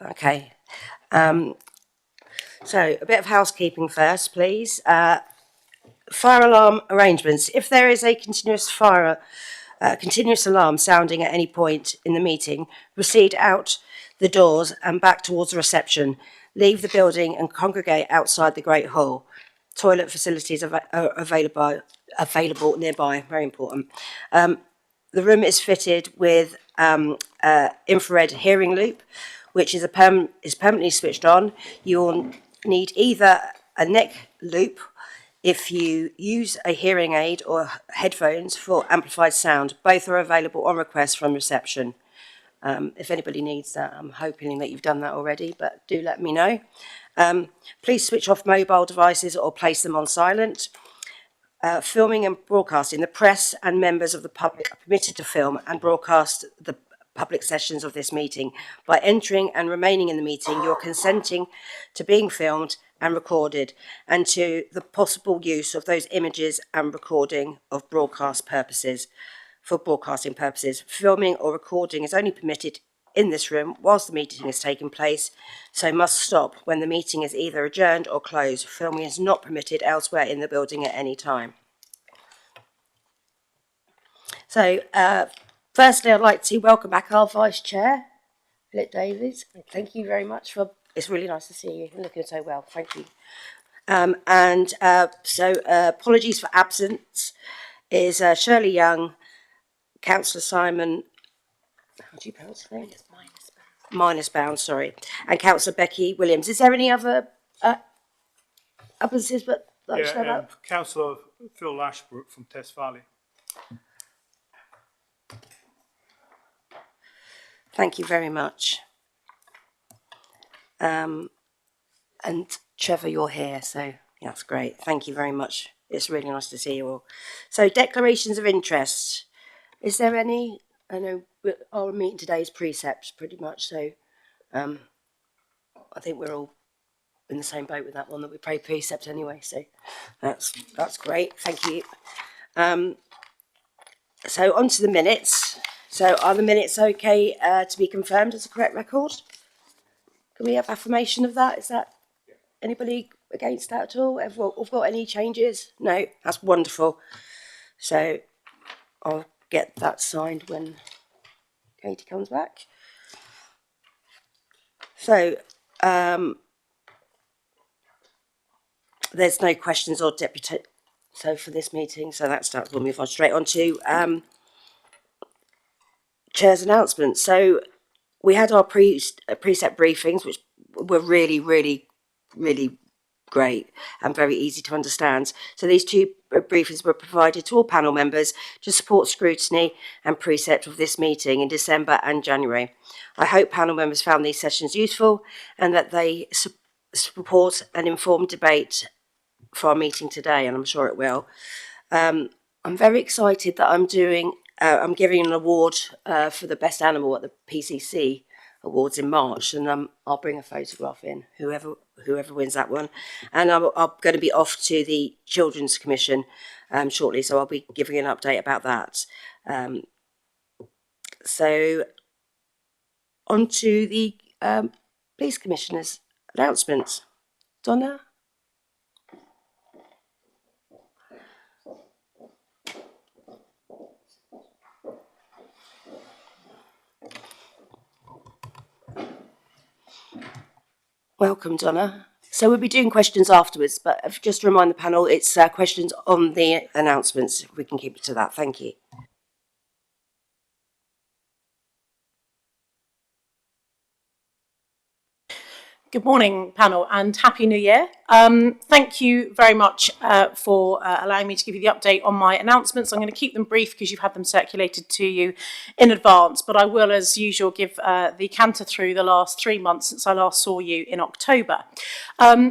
Okay. So a bit of housekeeping first, please. Fire alarm arrangements. If there is a continuous alarm sounding at any point in the meeting, proceed out the doors and back towards the reception. Leave the building and congregate outside the Great Hall. Toilet facilities are available nearby. Very important. The room is fitted with infrared hearing loop, which is permanently switched on. You will need either a neck loop if you use a hearing aid or headphones for amplified sound. Both are available on request from reception. If anybody needs that, I'm hoping that you've done that already, but do let me know. Please switch off mobile devices or place them on silent. Filming and broadcasting. The press and members of the public are permitted to film and broadcast the public sessions of this meeting. By entering and remaining in the meeting, you're consenting to being filmed and recorded, and to the possible use of those images and recording of broadcasting purposes. Filming or recording is only permitted in this room whilst the meeting is taking place, so must stop when the meeting is either adjourned or closed. Filming is not permitted elsewhere in the building at any time. So, firstly, I'd like to welcome back our Vice Chair, Philip Davies. Thank you very much for. It's really nice to see you. You're looking so well. Thank you. Apologies for absence is Shirley Young, Councillor Simon. How do you pronounce his name? Minus-bound, sorry. And Councillor Becky Williams. Is there any other absences? But Councillor Phil Ashbrook from Test Valley. Thank you very much. And Trevor, you're here, so yeah, that's great. Thank you very much. It's really nice to see you all. So, declarations of interest. Is there any? I know our meeting today is precepts, pretty much. So, I think we're all in the same boat with that one, that we pray precept anyway. So, that's great. Thank you. So, on to the minutes. So, are the minutes okay to be confirmed as a correct record? Can we have affirmation of that? Is that anybody against that at all? Have got any changes? No, that's wonderful. So I'll get that signed when Katie comes back. So there's no questions or deputy. So for this meeting, so that's that. We'll move on straight on to Chair's announcements. So we had our precept briefings, which were really, really, really great and very easy to understand. So these two briefings were provided to all panel members to support scrutiny and precept of this meeting in December and January. I hope panel members found these sessions useful and that they support an informed debate for our meeting today, and I'm sure it will. I'm very excited that I'm giving an award for the best animal at the PCC Awards in March, and I'll bring a photograph in, whoever wins that one. And I'm going to be off to the Children's Commission shortly, so I'll be giving an update about that. So on to the Police Commissioner's announcements. Donna? Welcome, Donna. So we'll be doing questions afterwards, but just to remind the panel, it's questions on the announcements. If we can keep it to that. Thank you. Good morning, panel, and Happy New Year. Thank you very much for allowing me to give you the update on my announcements. I'm going to keep them brief because you've had them circulated to you in advance, but I will, as usual, give the canter through the last 3 months since I last saw you in October.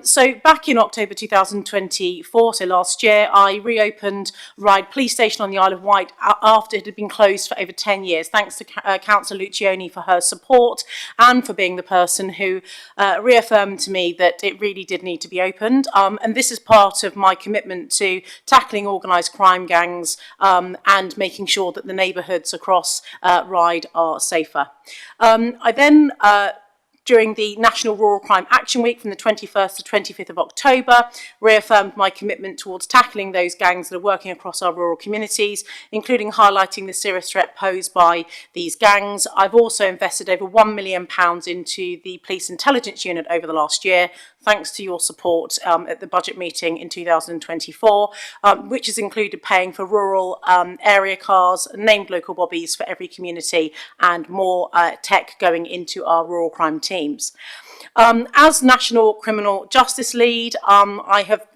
So back in October 2024, so last year, I reopened Ryde Police Station on the Isle of Wight after it had been closed for over 10 years. Thanks to Councillor Lucioni for her support and for being the person who reaffirmed to me that it really did need to be opened. And this is part of my commitment to tackling organised crime gangs and making sure that the neighbourhoods across Ryde are safer. I then during the National Rural Crime Action Week from the 21st to 25th of October, reaffirmed my commitment towards tackling those gangs that are working across our rural communities, including highlighting the serious threat posed by these gangs. I've also invested over £1 million into the Police Intelligence Unit over the last year, thanks to your support at the budget meeting in 2024, which has included paying for rural area cars, named local bobbies for every community, and more tech going into our rural crime teams. As National Criminal Justice Lead, I have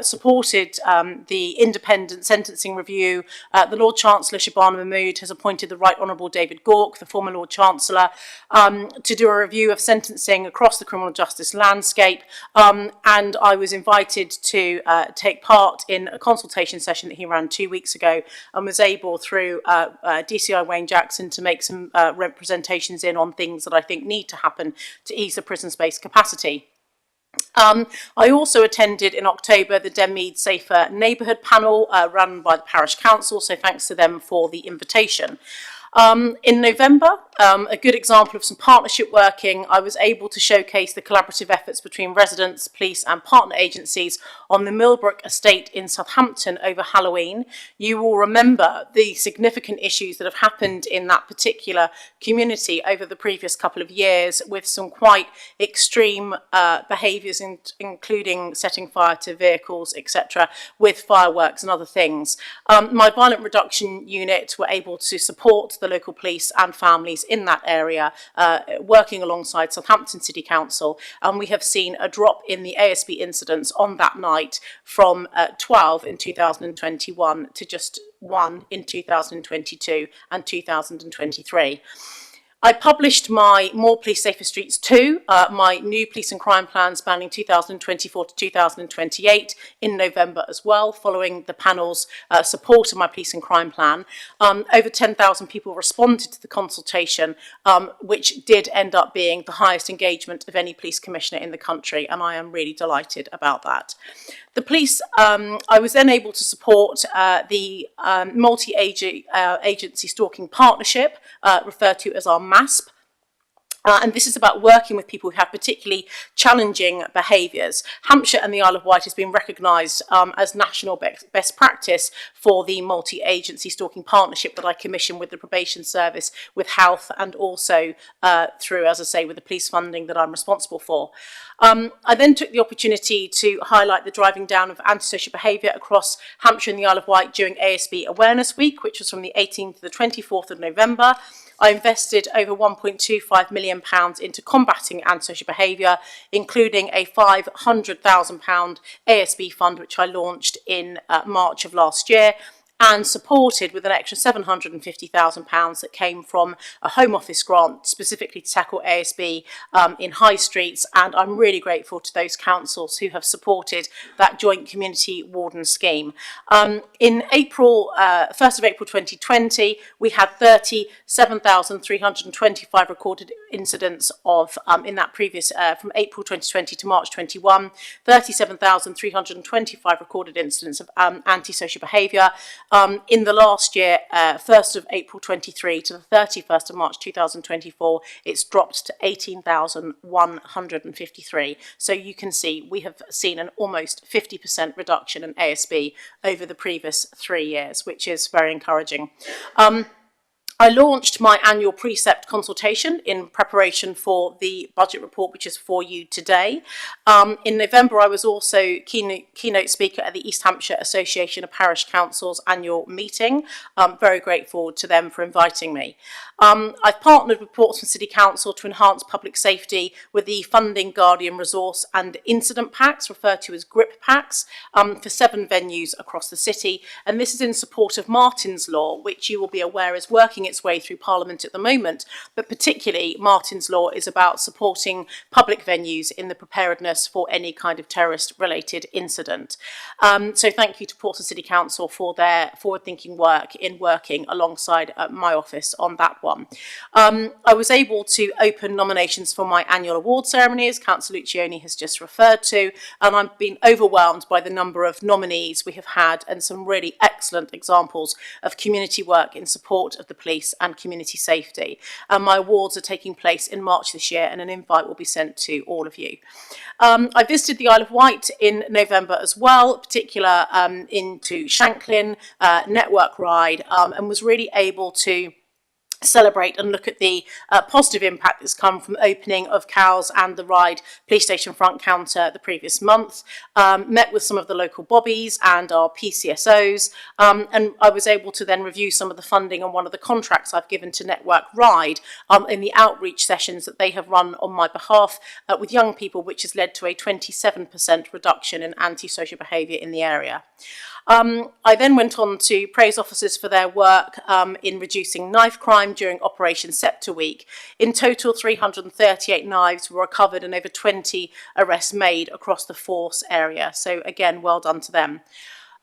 supported the independent sentencing review. The Lord Chancellor Shabana Mahmood has appointed the Right Honourable David Gauke, the former Lord Chancellor, to do a review of sentencing across the criminal justice landscape, and I was invited to take part in a consultation session that he ran 2 weeks ago, and was able, through DCI Wayne Jackson, to make some representations in on things that I think need to happen to ease the prison space capacity. I also attended in October the Denmead Safer Neighbourhood panel run by the Parish Council, so thanks to them for the invitation. In November, a good example of some partnership working, I was able to showcase the collaborative efforts between residents, police and partner agencies on the Millbrook estate in Southampton over Halloween. You will remember the significant issues that have happened in that particular community over the previous couple of years, with some quite extreme behaviours, including setting fire to vehicles, etc., with fireworks and other things. My violent reduction unit were able to support the local police and families in that area, working alongside Southampton City Council, and we have seen a drop in the ASB incidents on that night from 12 in 2021 to just 1 in 2022 and 2023. I published my More Police Safer Streets 2, my new police and crime plan spanning 2024 to 2028 in November as well, following the panel's support of my police and crime plan. Over 10,000 people responded to the consultation, which did end up being the highest engagement of any police commissioner in the country, and I am really delighted about that. The police, I was then able to support the multi-agency stalking partnership, referred to as our MASP. And this is about working with people who have particularly challenging behaviours. Hampshire and the Isle of Wight has been recognised as national best practice for the multi-agency stalking partnership that I commissioned with the probation service, with health, and also through, as I say, with the police funding that I'm responsible for. I then took the opportunity to highlight the driving down of antisocial behaviour across Hampshire and the Isle of Wight during ASB Awareness Week, which was from the 18th to the 24th of November. I invested over £1.25 million into combating antisocial behaviour, including a £500,000 ASB fund, which I launched in March of last year, and supported with an extra £750,000 that came from a Home Office grant specifically to tackle ASB in high streets, and I'm really grateful to those councils who have supported that joint community warden scheme. In April, 1st of April 2020, we had 37,325 recorded incidents of, in that previous, from April 2020 to March 21, 37,325 recorded incidents of antisocial behaviour. In the last year, 1st of April 23 to the 31st of March 2024, it's dropped to 18,153. So you can see we have seen an almost 50% reduction in ASB over the previous 3 years, which is very encouraging. I launched my annual precept consultation in preparation for the budget report, which is for you today. In November, I was also keynote speaker at the East Hampshire Association of Parish Councils annual meeting. I'm very grateful to them for inviting me. I've partnered with Portsmouth City Council to enhance public safety with the Funding, Guardian, Resource and Incident Packs, referred to as GRIP Packs, for 7 venues across the city. And this is in support of Martin's Law, which you will be aware is working its way through Parliament at the moment. But particularly, Martin's Law is about supporting public venues in the preparedness for any kind of terrorist-related incident. So thank you to Portsmouth City Council for their forward-thinking work in working alongside my office on that one. I was able to open nominations for my annual award ceremony, as Councillor Lucioni has just referred to, and I've been overwhelmed by the number of nominees we have had and some really excellent examples of community work in support of the police police and community safety. And my awards are taking place in March this year, and an invite will be sent to all of you. I visited the Isle of Wight in November as well, particular into Shanklin, Network Ride, and was really able to celebrate and look at the positive impact that's come from opening of Cowes and the Ryde police station front counter the previous month. Met with some of the local bobbies and our PCSOs, and I was able to then review some of the funding on one of the contracts I've given to Network Ride in the outreach sessions that they have run on my behalf with young people, which has led to a 27% reduction in antisocial behaviour in the area. I then went on to praise officers for their work in reducing knife crime during Operation Sceptre Week. In total, 338 knives were recovered and over 20 arrests made across the force area. So again, well done to them.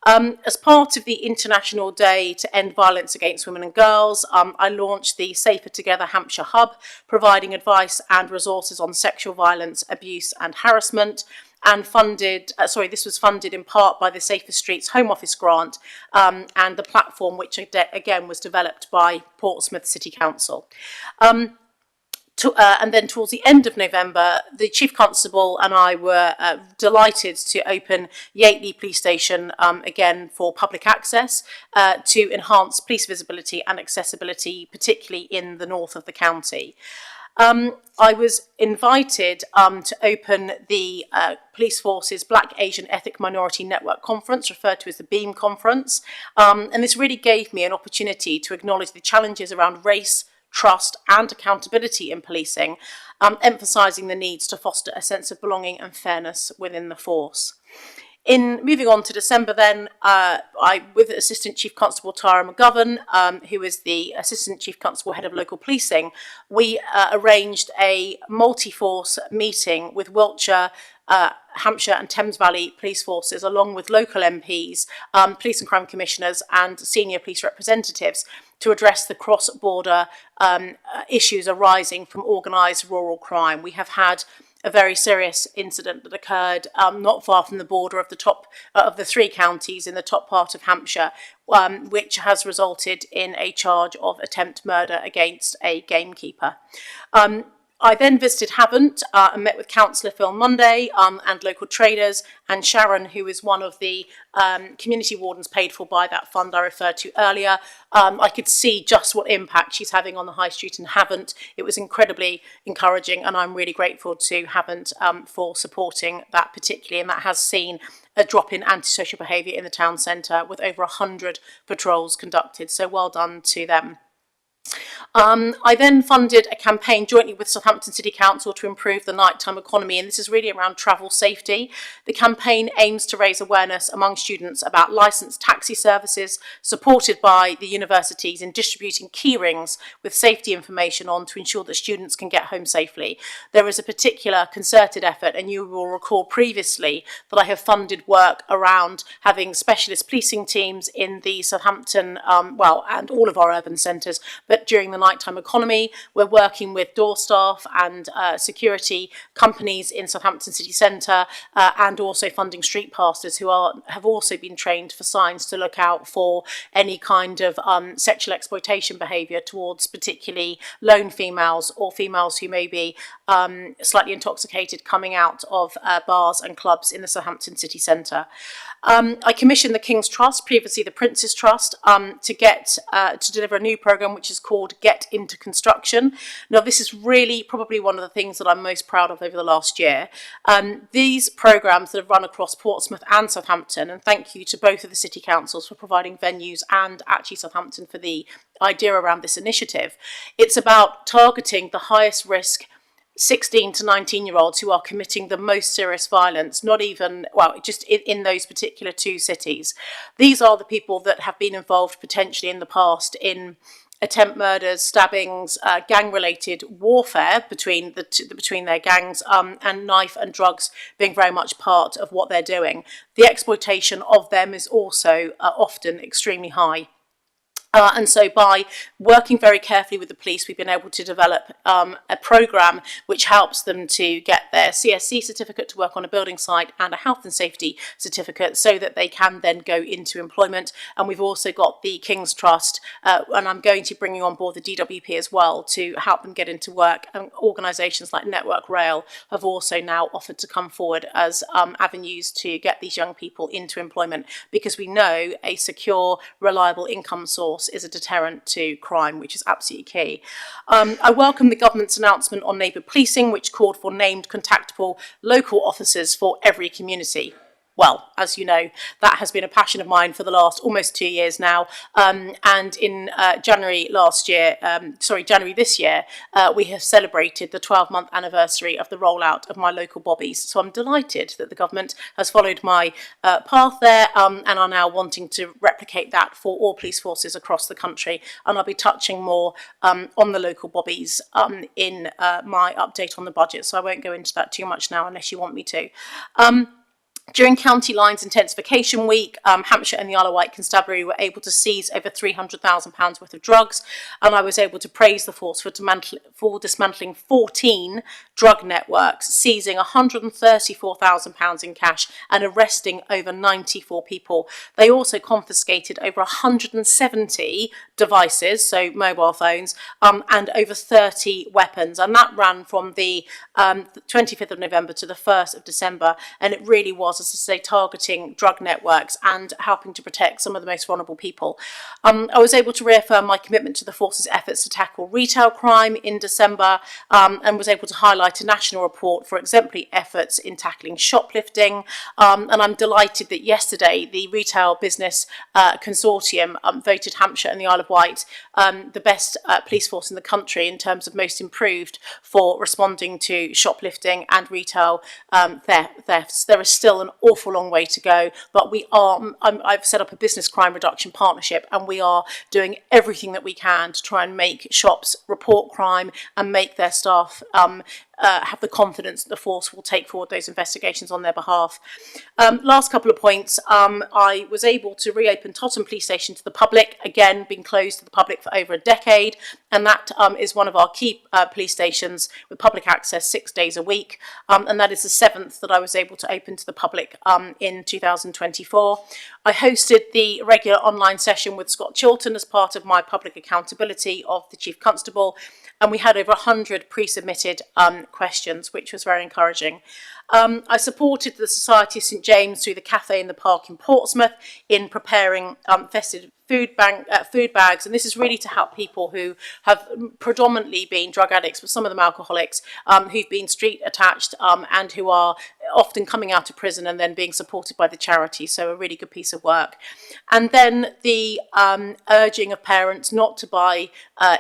As part of the International Day to End Violence Against Women and Girls, I launched the Safer Together Hampshire Hub, providing advice and resources on sexual violence, abuse and harassment. And this was funded in part by the Safer Streets Home Office grant and the platform, which again was developed by Portsmouth City Council. And then towards the end of November, the Chief Constable and I were delighted to open Yateley Police Station again for public access to enhance police visibility and accessibility, particularly in the north of the county. I was invited to open the Police Force's Black Asian Ethnic Minority Network Conference, referred to as the BEAM Conference, and this really gave me an opportunity to acknowledge the challenges around race, trust and accountability in policing, emphasising the needs to foster a sense of belonging and fairness within the force. In moving on to December then, with Assistant Chief Constable Tara McGovern, who is the Assistant Chief Constable Head of Local Policing, we arranged a multi-force meeting with Wiltshire, Hampshire and Thames Valley police forces, along with local MPs, police and crime commissioners and senior police representatives to address the cross-border issues arising from organised rural crime. We have had a very serious incident that occurred not far from the border of the top of the three counties in the top part of Hampshire, which has resulted in a charge of attempt murder against a gamekeeper. I then visited Havant and met with Councillor Phil Monday and local traders, and Sharon, who is one of the community wardens paid for by that fund I referred to earlier. I could see just what impact she's having on the high street in Havant. It was incredibly encouraging, and I'm really grateful to Havant for supporting that particularly, and that has seen a drop in antisocial behaviour in the town centre with over 100 patrols conducted, so well done to them. I then funded a campaign jointly with Southampton City Council to improve the nighttime economy, and this is really around travel safety. The campaign aims to raise awareness among students about licensed taxi services supported by the universities in distributing key rings with safety information on to ensure that students can get home safely. There is a particular concerted effort, and you will recall previously that I have funded work around having specialist policing teams in the Southampton, and all of our urban centres, but during the nighttime economy, we're working with door staff and security companies in Southampton City Centre and also funding street pastors who have also been trained for signs to look out for any kind of sexual exploitation behaviour towards particularly lone females or females who may be slightly intoxicated coming out of bars and clubs in the Southampton City Centre. I commissioned the King's Trust, previously the Prince's Trust, to deliver a new programme which is called Get Into Construction. Now, this is really probably one of the things that I'm most proud of over the last year. These programmes that have run across Portsmouth and Southampton, and thank you to both of the city councils for providing venues and actually Southampton for the idea around this initiative. It's about targeting the highest risk 16 to 19-year-olds who are committing the most serious violence, just in those particular two cities. These are the people that have been involved potentially in the past in attempt murders, stabbings, gang-related warfare between their gangs, and knife and drugs being very much part of what they're doing. The exploitation of them is also often extremely high. And so by working very carefully with the police, we've been able to develop a programme which helps them to get their CSC certificate to work on a building site and a health and safety certificate so that they can then go into employment. And we've also got the King's Trust, and I'm going to bring on board the DWP as well to help them get into work. And organisations like Network Rail have also now offered to come forward as avenues to get these young people into employment, because we know a secure, reliable income source is a deterrent to crime, which is absolutely key. I welcome the government's announcement on neighbour policing, which called for named contactable local officers for every community. Well, as you know, that has been a passion of mine for the last almost 2 years now. And in January this year, we have celebrated the 12-month anniversary of the rollout of my local bobbies. So I'm delighted that the government has followed my path there and are now wanting to replicate that for all police forces across the country. And I'll be touching more on the local bobbies in my update on the budget. So I won't go into that too much now unless you want me to. During County Lines Intensification Week, Hampshire and the Isle of Wight Constabulary were able to seize over £300,000 worth of drugs, and I was able to praise the force for dismantling 14 drug networks, seizing £134,000 in cash and arresting over 94 people. They also confiscated over 170 devices, so mobile phones, and over 30 weapons, and that ran from the 25th of November to the 1st of December, and it really was, as I say, targeting drug networks and helping to protect some of the most vulnerable people. I was able to reaffirm my commitment to the force's efforts to tackle retail crime in December, and was able to highlight a national report for exemplary efforts in tackling shoplifting. And I'm delighted that yesterday the Retail Business Consortium voted Hampshire and the Isle of Wight the best police force in the country in terms of most improved for responding to shoplifting and retail thefts. There is still an awful long way to go, but I've set up a business crime reduction partnership, and we are doing everything that we can to try and make shops report crime and make their staff have the confidence that the force will take forward those investigations on their behalf. Last couple of points. I was able to reopen Totton Police Station to the public, again being closed to the public for over a decade, and that is one of our key police stations with public access 6 days a week, and that is the 7th that I was able to open to the public in 2024. I hosted the regular online session with Scott Chilton as part of my public accountability of the Chief Constable, and we had over 100 pre-submitted questions, which was very encouraging. I supported the Society of St James through the Cafe in the Park in Portsmouth in preparing festive food bags, and this is really to help people who have predominantly been drug addicts, but some of them alcoholics, who've been street attached and who are often coming out of prison and then being supported by the charity. So a really good piece of work. And then the urging of parents not to buy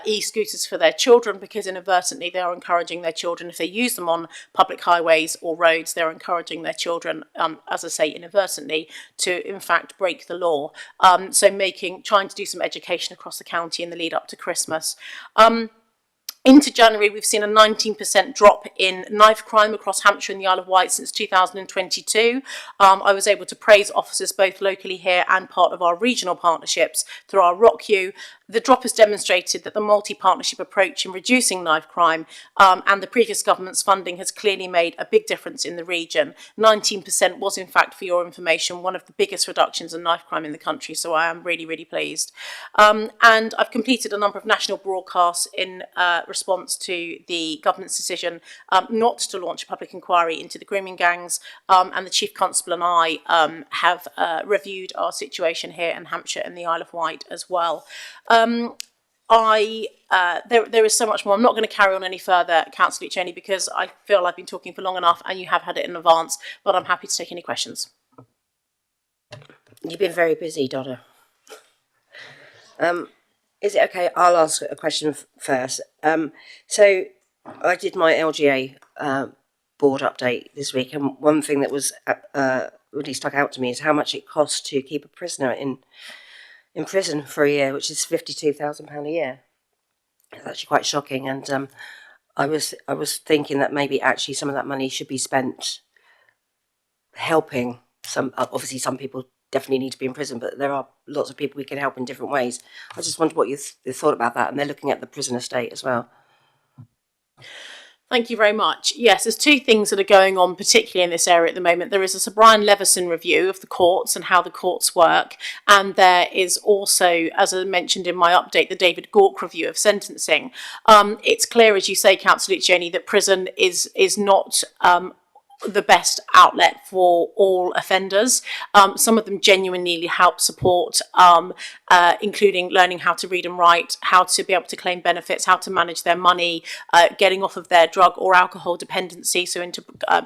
e-scooters for their children, because inadvertently they are encouraging their children, if they use them on public highways or roads, they're encouraging their children, as I say, inadvertently, to in fact break the law. So trying to do some education across the county in the lead up to Christmas. Into January, we've seen a 19% drop in knife crime across Hampshire and the Isle of Wight since 2022. I was able to praise officers both locally here and part of our regional partnerships through our ROCU. The drop has demonstrated that the multi-partnership approach in reducing knife crime and the previous government's funding has clearly made a big difference in the region. 19% was, in fact, for your information, one of the biggest reductions in knife crime in the country, so I am really, really pleased. And I've completed a number of national broadcasts in response to the government's decision not to launch a public inquiry into the grooming gangs, and the Chief Constable and I have reviewed our situation here in Hampshire and the Isle of Wight as well. There is so much more. I'm not going to carry on any further, Councillor Luciani, because I feel I've been talking for long enough and you have had it in advance, but I'm happy to take any questions. You've been very busy, Donna. Is it okay? I'll ask a question first. So I did my LGA board update this week, and one thing that was really stuck out to me is how much it costs to keep a prisoner in prison for a year, which is £52,000 a year. It's actually quite shocking, and I was thinking that maybe actually some of that money should be spent helping some. Obviously, some people definitely need to be in prison, but there are lots of people we can help in different ways. I just wondered what you thought about that, and they're looking at the prison estate as well. Thank you very much. Yes, there's two things that are going on, particularly in this area at the moment. There is a Sir Brian Leveson review of the courts and how the courts work. And there is also, as I mentioned in my update, the David Gauke review of sentencing. It's clear, as you say, Councillor Lucioni, that prison is not the best outlet for all offenders. Some of them genuinely help support, including learning how to read and write, how to be able to claim benefits, how to manage their money, getting off of their drug or alcohol dependency, so into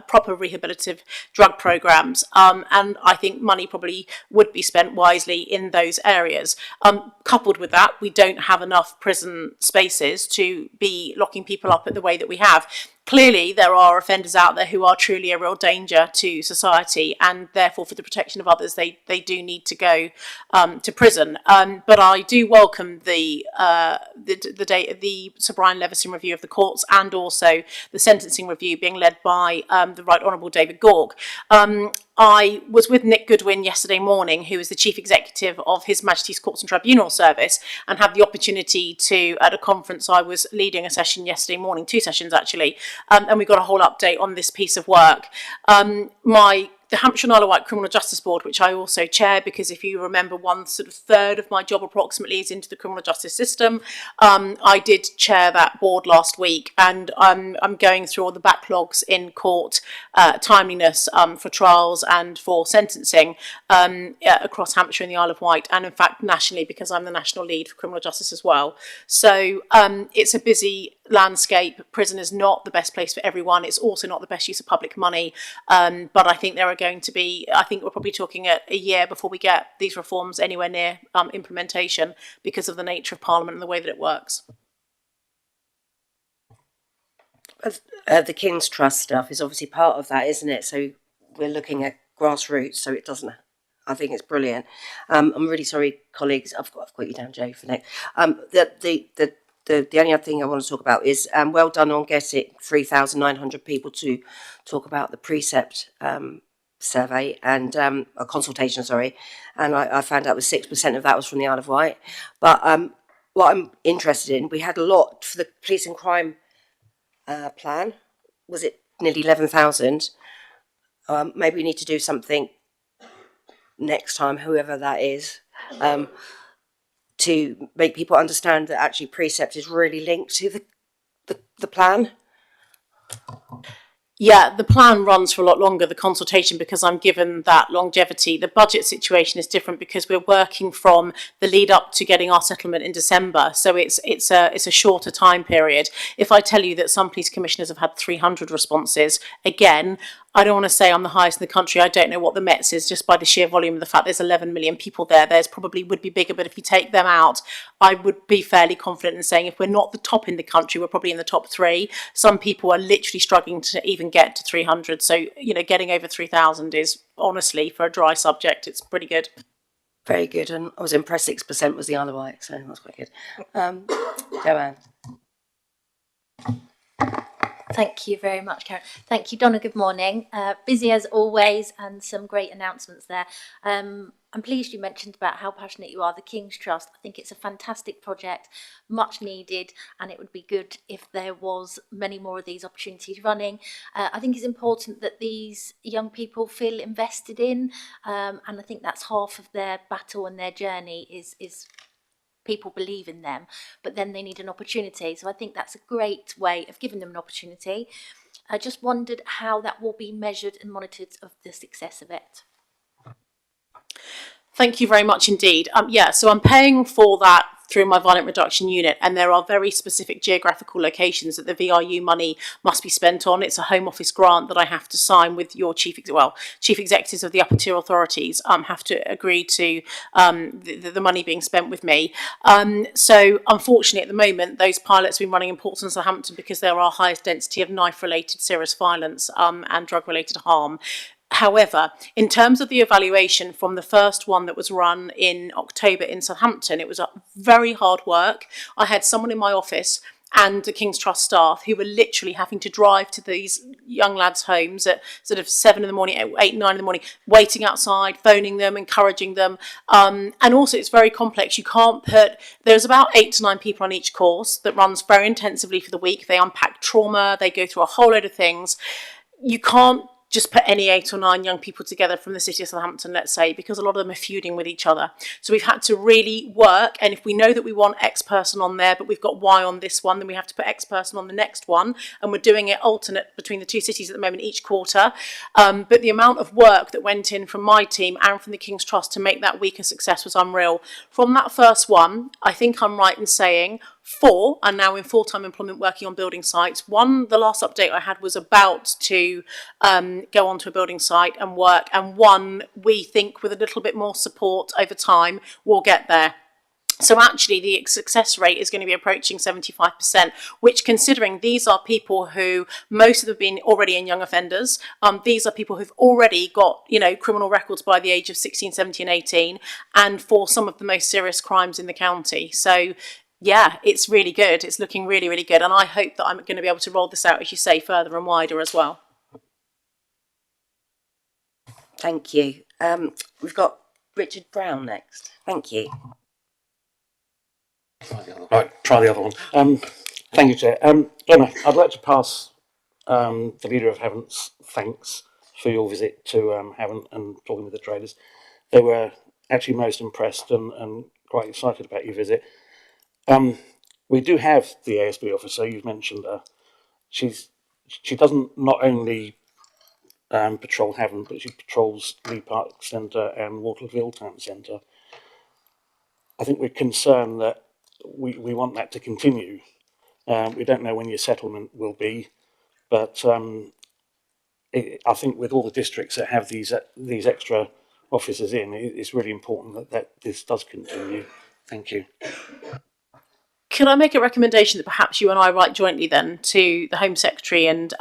proper rehabilitative drug programs. And I think money probably would be spent wisely in those areas. Coupled with that, we don't have enough prison spaces to be locking people up at the way that we have. Clearly, there are offenders out there who are truly a real danger to society, and therefore, for the protection of others, they do need to go to prison. But I do welcome the Sir Brian Leveson review of the courts, and also the sentencing review being led by the Right Honourable David Gauke. I was with Nick Goodwin yesterday morning, who is the Chief Executive of His Majesty's Courts and Tribunal Service, and had the opportunity to, at a conference I was leading a session yesterday morning, 2 sessions actually, and we got a whole update on this piece of work. The Hampshire and Isle of Wight Criminal Justice Board, which I also chair, because if you remember, 1/3 of my job approximately is into the criminal justice system. I did chair that board last week, and I'm going through all the backlogs in court, timeliness for trials and for sentencing across Hampshire and the Isle of Wight, and in fact nationally, because I'm the national lead for criminal justice as well. So it's a busy landscape. Prison is not the best place for everyone. It's also not the best use of public money. But I think there are going to be, I think we're probably talking a year before we get these reforms anywhere near implementation, because of the nature of Parliament and the way that it works. The King's Trust stuff is obviously part of that, isn't it? So we're looking at grassroots, so it doesn't. I think it's brilliant. I'm really sorry, colleagues. I've got you down, Joe, for next. The only other thing I want to talk about is well done on getting 3,900 people to talk about the precept survey and a consultation, sorry. And I found out was 6% of that was from the Isle of Wight. But what I'm interested in, we had a lot for the police and crime plan. Was it nearly 11,000? Maybe we need to do something next time, whoever that is, to make people understand that actually precept is really linked to the plan. Yeah, the plan runs for a lot longer, the consultation, because I'm given that longevity. The budget situation is different because we're working from the lead up to getting our settlement in December. So it's a shorter time period. If I tell you that some police commissioners have had 300 responses, again, I don't want to say I'm the highest in the country. I don't know what the Mets is, just by the sheer volume of the fact there's 11 million people there. There's probably would be bigger, but if you take them out, I would be fairly confident in saying if we're not the top in the country, we're probably in the top 3. Some people are literally struggling to even get to 300. So, getting over 3,000 is honestly, for a dry subject, it's pretty good. Very good. And I was impressed 6% was the Isle of Wight, so that's quite good. Joanne. Thank you very much, Karen. Thank you, Donna. Good morning. Busy as always, and some great announcements there. I'm pleased you mentioned about how passionate you are, the King's Trust. I think it's a fantastic project, much needed, and it would be good if there was many more of these opportunities running. I think it's important that these young people feel invested in, and I think that's half of their battle and their journey is people believe in them, but then they need an opportunity. So I think that's a great way of giving them an opportunity. I just wondered how that will be measured and monitored of the success of it. Thank you very much indeed. So I'm paying for that through my violent reduction unit, and there are very specific geographical locations that the VRU money must be spent on. It's a Home Office grant that I have to sign with your chief executives of the upper tier authorities have to agree to the money being spent with me. So unfortunately at the moment those pilots have been running in Portsmouth and Southampton because they're our highest density of knife-related serious violence and drug-related harm. However, in terms of the evaluation from the first one that was run in October in Southampton, it was a very hard work. I had someone in my office and the King's Trust staff who were literally having to drive to these young lads' homes at sort of 7 in the morning, 8, 9 in the morning, waiting outside, phoning them, encouraging them. And also it's very complex. You can't there's about 8 to 9 people on each course that runs very intensively for the week. They unpack trauma, they go through a whole load of things. You can't just put any 8 or 9 young people together from the city of Southampton, let's say, because a lot of them are feuding with each other. So we've had to really work, and if we know that we want X person on there, but we've got Y on this one, then we have to put X person on the next one, and we're doing it alternate between the two cities at the moment each quarter. But the amount of work that went in from my team and from the King's Trust to make that week a success was unreal. From that first one, I think I'm right in saying 4 are now in full-time employment working on building sites. One, the last update I had, was about to go onto a building site and work, and one, we think with a little bit more support over time, we'll get there. So actually the success rate is going to be approaching 75%, which, considering these are people who, most of them have been already in young offenders, these are people who've already got, criminal records by the age of 16, 17, 18, and for some of the most serious crimes in the county. So yeah, it's really good. It's looking really, really good. And I hope that I'm going to be able to roll this out, as you say, further and wider as well. Thank you. We've got Richard Brown next. Thank you. Right, try the other one. Thank you, Chair. Emma, I'd like to pass the Leader of Havant's thanks for your visit to Havant and talking with the traders. They were actually most impressed and quite excited about your visit. We do have the ASB officer, you've mentioned her. She doesn't not only patrol Havant, but she patrols Lee Park Centre and Waterville Town Centre. I think we're concerned that we want that to continue. We don't know when your settlement will be, but I think with all the districts that have these extra officers in, it's really important that this does continue. Thank you. Can I make a recommendation that perhaps you and I write jointly then to the Home Secretary and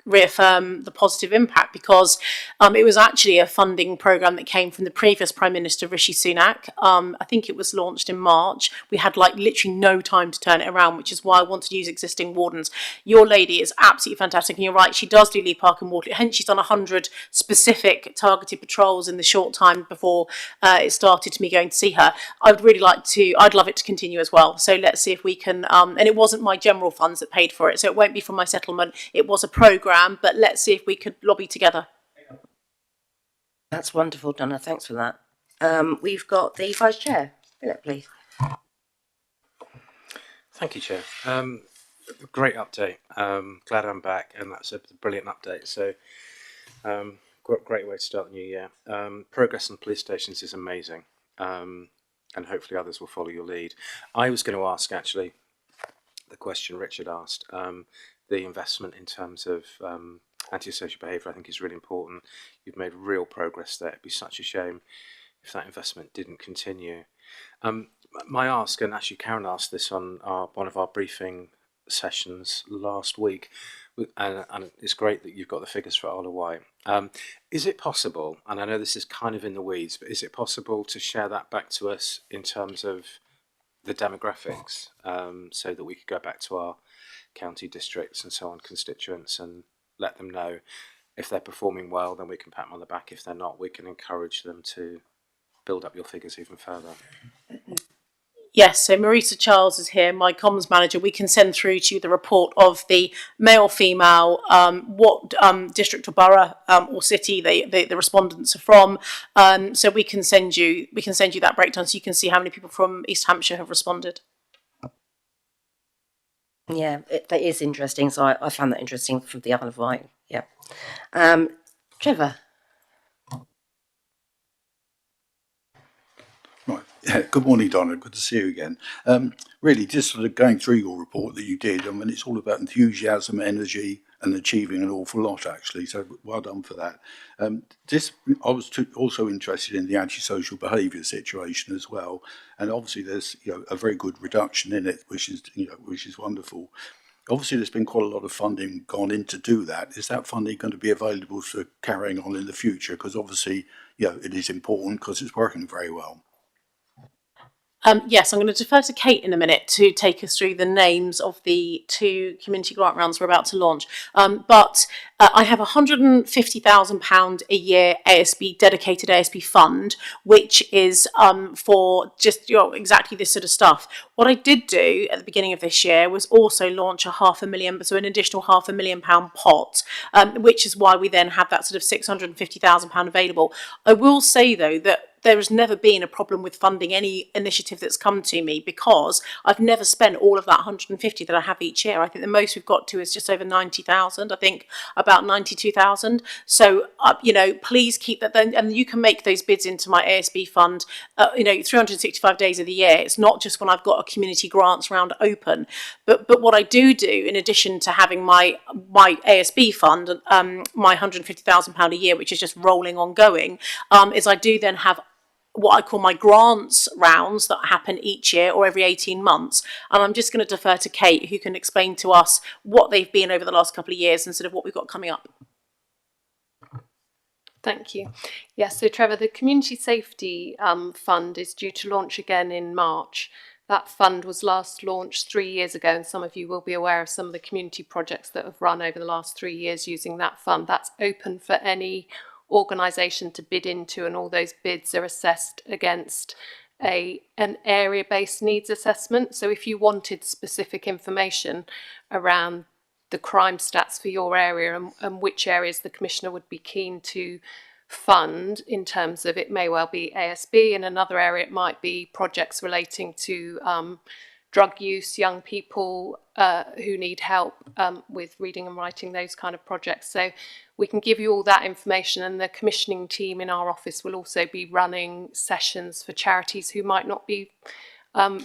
reaffirm the positive impact, because it was actually a funding programme that came from the previous Prime Minister, Rishi Sunak. I think it was launched in March. We had literally no time to turn it around, which is why I wanted to use existing wardens. Your lady is absolutely fantastic, and you're right, she does do Lee Park and Waterloo. Hence, she's done 100 specific targeted patrols in the short time before it started to me going to see her. I'd love it to continue as well. So let's see if we can, and it wasn't my general funds that paid for it, so it won't be from my settlement. It was a programme, but let's see if we could lobby together. That's wonderful, Donna. Thanks for that. We've got the Vice Chair. Philip, please. Thank you, Chair. Great update. Glad I'm back, and that's a brilliant update. So, great way to start the new year. Progress on police stations is amazing, and hopefully others will follow your lead. I was going to ask, actually, the question Richard asked. The investment in terms of antisocial behaviour, I think, is really important. You've made real progress there. It'd be such a shame if that investment didn't continue. My ask, and actually Karen asked this on one of our briefing sessions last week, and it's great that you've got the figures for Isle of Wight. Is it possible, and I know this is kind of in the weeds, but is it possible to share that back to us in terms of the demographics, so that we could go back to our county districts and so on, constituents, and let them know if they're performing well, then we can pat them on the back. If they're not, we can encourage them to build up your figures even further. Yes, so Marisa Charles is here, my comms manager. We can send through to you the report of the male, female, what district or borough or city the respondents are from. So we can send you that breakdown, so you can see how many people from East Hampshire have responded. Yeah, that is interesting. So I found that interesting from the Isle of Wight. Yeah. Trevor. Right. Yeah. Good morning, Donna. Good to see you again. Really, just sort of going through your report that you did. I mean, it's all about enthusiasm, energy, and achieving an awful lot, actually. So well done for that. I was also interested in the antisocial behaviour situation as well, and obviously there's a very good reduction in it, which is wonderful. Obviously, there's been quite a lot of funding gone in to do that. Is that funding going to be available for carrying on in the future? Because obviously, it is important because it's working very well. Yes, I'm going to defer to Kate in a minute to take us through the names of the 2 community grant rounds we're about to launch. But I have £150,000 a year ASB dedicated ASB fund, which is for just exactly this sort of stuff. What I did do at the beginning of this year was also launch a £500,000, so an additional £500,000 pot, which is why we then had that sort of £650,000 available. I will say though that there has never been a problem with funding any initiative that's come to me, because I've never spent all of that 150 that I have each year. I think the most we've got to is just over 90,000. I think about 92,000. So, please keep that. And you can make those bids into my ASB fund, 365 days of the year. It's not just when I've got a community grants round open. But what I do, in addition to having my ASB fund, my £150,000 a year, which is just rolling ongoing, is I do then have what I call my grants rounds that happen each year or every 18 months. And I'm just going to defer to Kate, who can explain to us what they've been over the last couple of years and sort of what we've got coming up. Thank you. Yes, so Trevor, the Community Safety Fund is due to launch again in March. That fund was last launched 3 years ago, and some of you will be aware of some of the community projects that have run over the last 3 years using that fund. That's open for any organisation to bid into, and all those bids are assessed against an area-based needs assessment. So if you wanted specific information around the crime stats for your area and which areas the Commissioner would be keen to fund, in terms of, it may well be ASB, in another area it might be projects relating to drug use, young people who need help with reading and writing, those kind of projects. So we can give you all that information, and the commissioning team in our office will also be running sessions for charities who might not be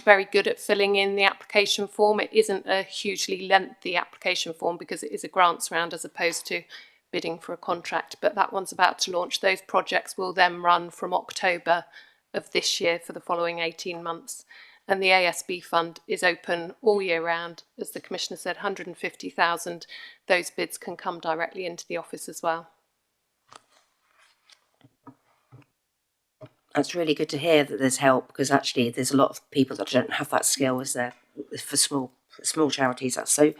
very good at filling in the application form. It isn't a hugely lengthy application form because it is a grants round as opposed to bidding for a contract, but that one's about to launch. Those projects will then run from October of this year for the following 18 months. And the ASB fund is open all year round. As the Commissioner said, 150,000. Those bids can come directly into the office as well. That's really good to hear that there's help, because actually there's a lot of people that don't have that skill, is there, for small charities. That's so.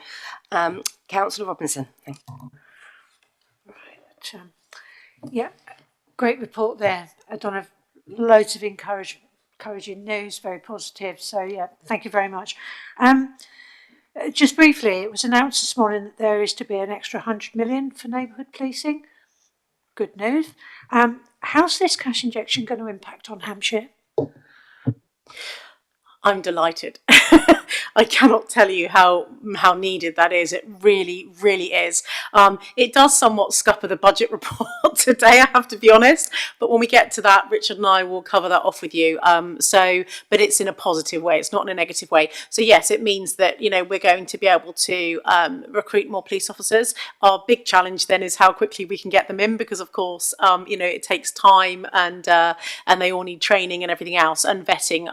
Councillor Robinson. Thank you. Right. Yeah, great report there. I don't have loads of encouraging news, very positive. So yeah, thank you very much. Just briefly, it was announced this morning that there is to be an extra 100 million for neighbourhood policing. Good news. How's this cash injection going to impact on Hampshire? I'm delighted. I cannot tell you how needed that is. It really, really is. It does somewhat scupper the budget report today, I have to be honest. But when we get to that, Richard and I will cover that off with you. But it's in a positive way. It's not in a negative way. So yes, it means that, we're going to be able to recruit more police officers. Our big challenge then is how quickly we can get them in, because of course, it takes time, and they all need training and everything else, and vetting.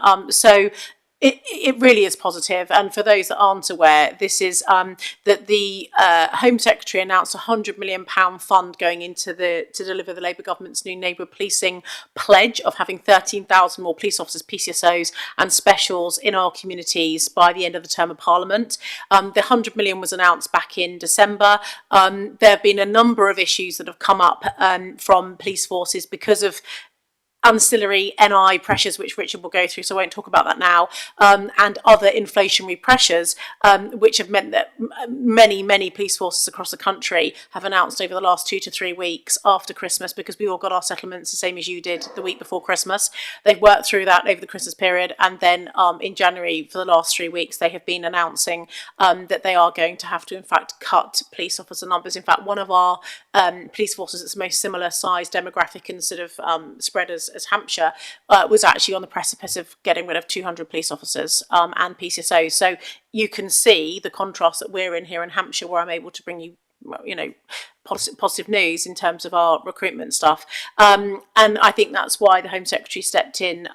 It really is positive. And for those that aren't aware, this is that the Home Secretary announced £100 million fund going into to deliver the Labour government's new neighbourhood policing pledge of having 13,000 more police officers, PCSOs and specials in our communities by the end of the term of Parliament. The 100 million was announced back in December. There have been a number of issues that have come up from police forces because of ancillary NI pressures, which Richard will go through, so I won't talk about that now, and other inflationary pressures, which have meant that many police forces across the country have announced over the last 2 to 3 weeks after Christmas, because we all got our settlements the same as you did the week before Christmas. They've worked through that over the Christmas period, and then in January, for the last 3 weeks, they have been announcing that they are going to have to, in fact, cut police officer numbers. In fact, one of our police forces that's most similar size, demographic and sort of spread as Hampshire, was actually on the precipice of getting rid of 200 police officers and PCSOs. So you can see the contrast that we're in here in Hampshire, where I'm able to bring you, positive news in terms of our recruitment stuff. And I think that's why the Home Secretary stepped in.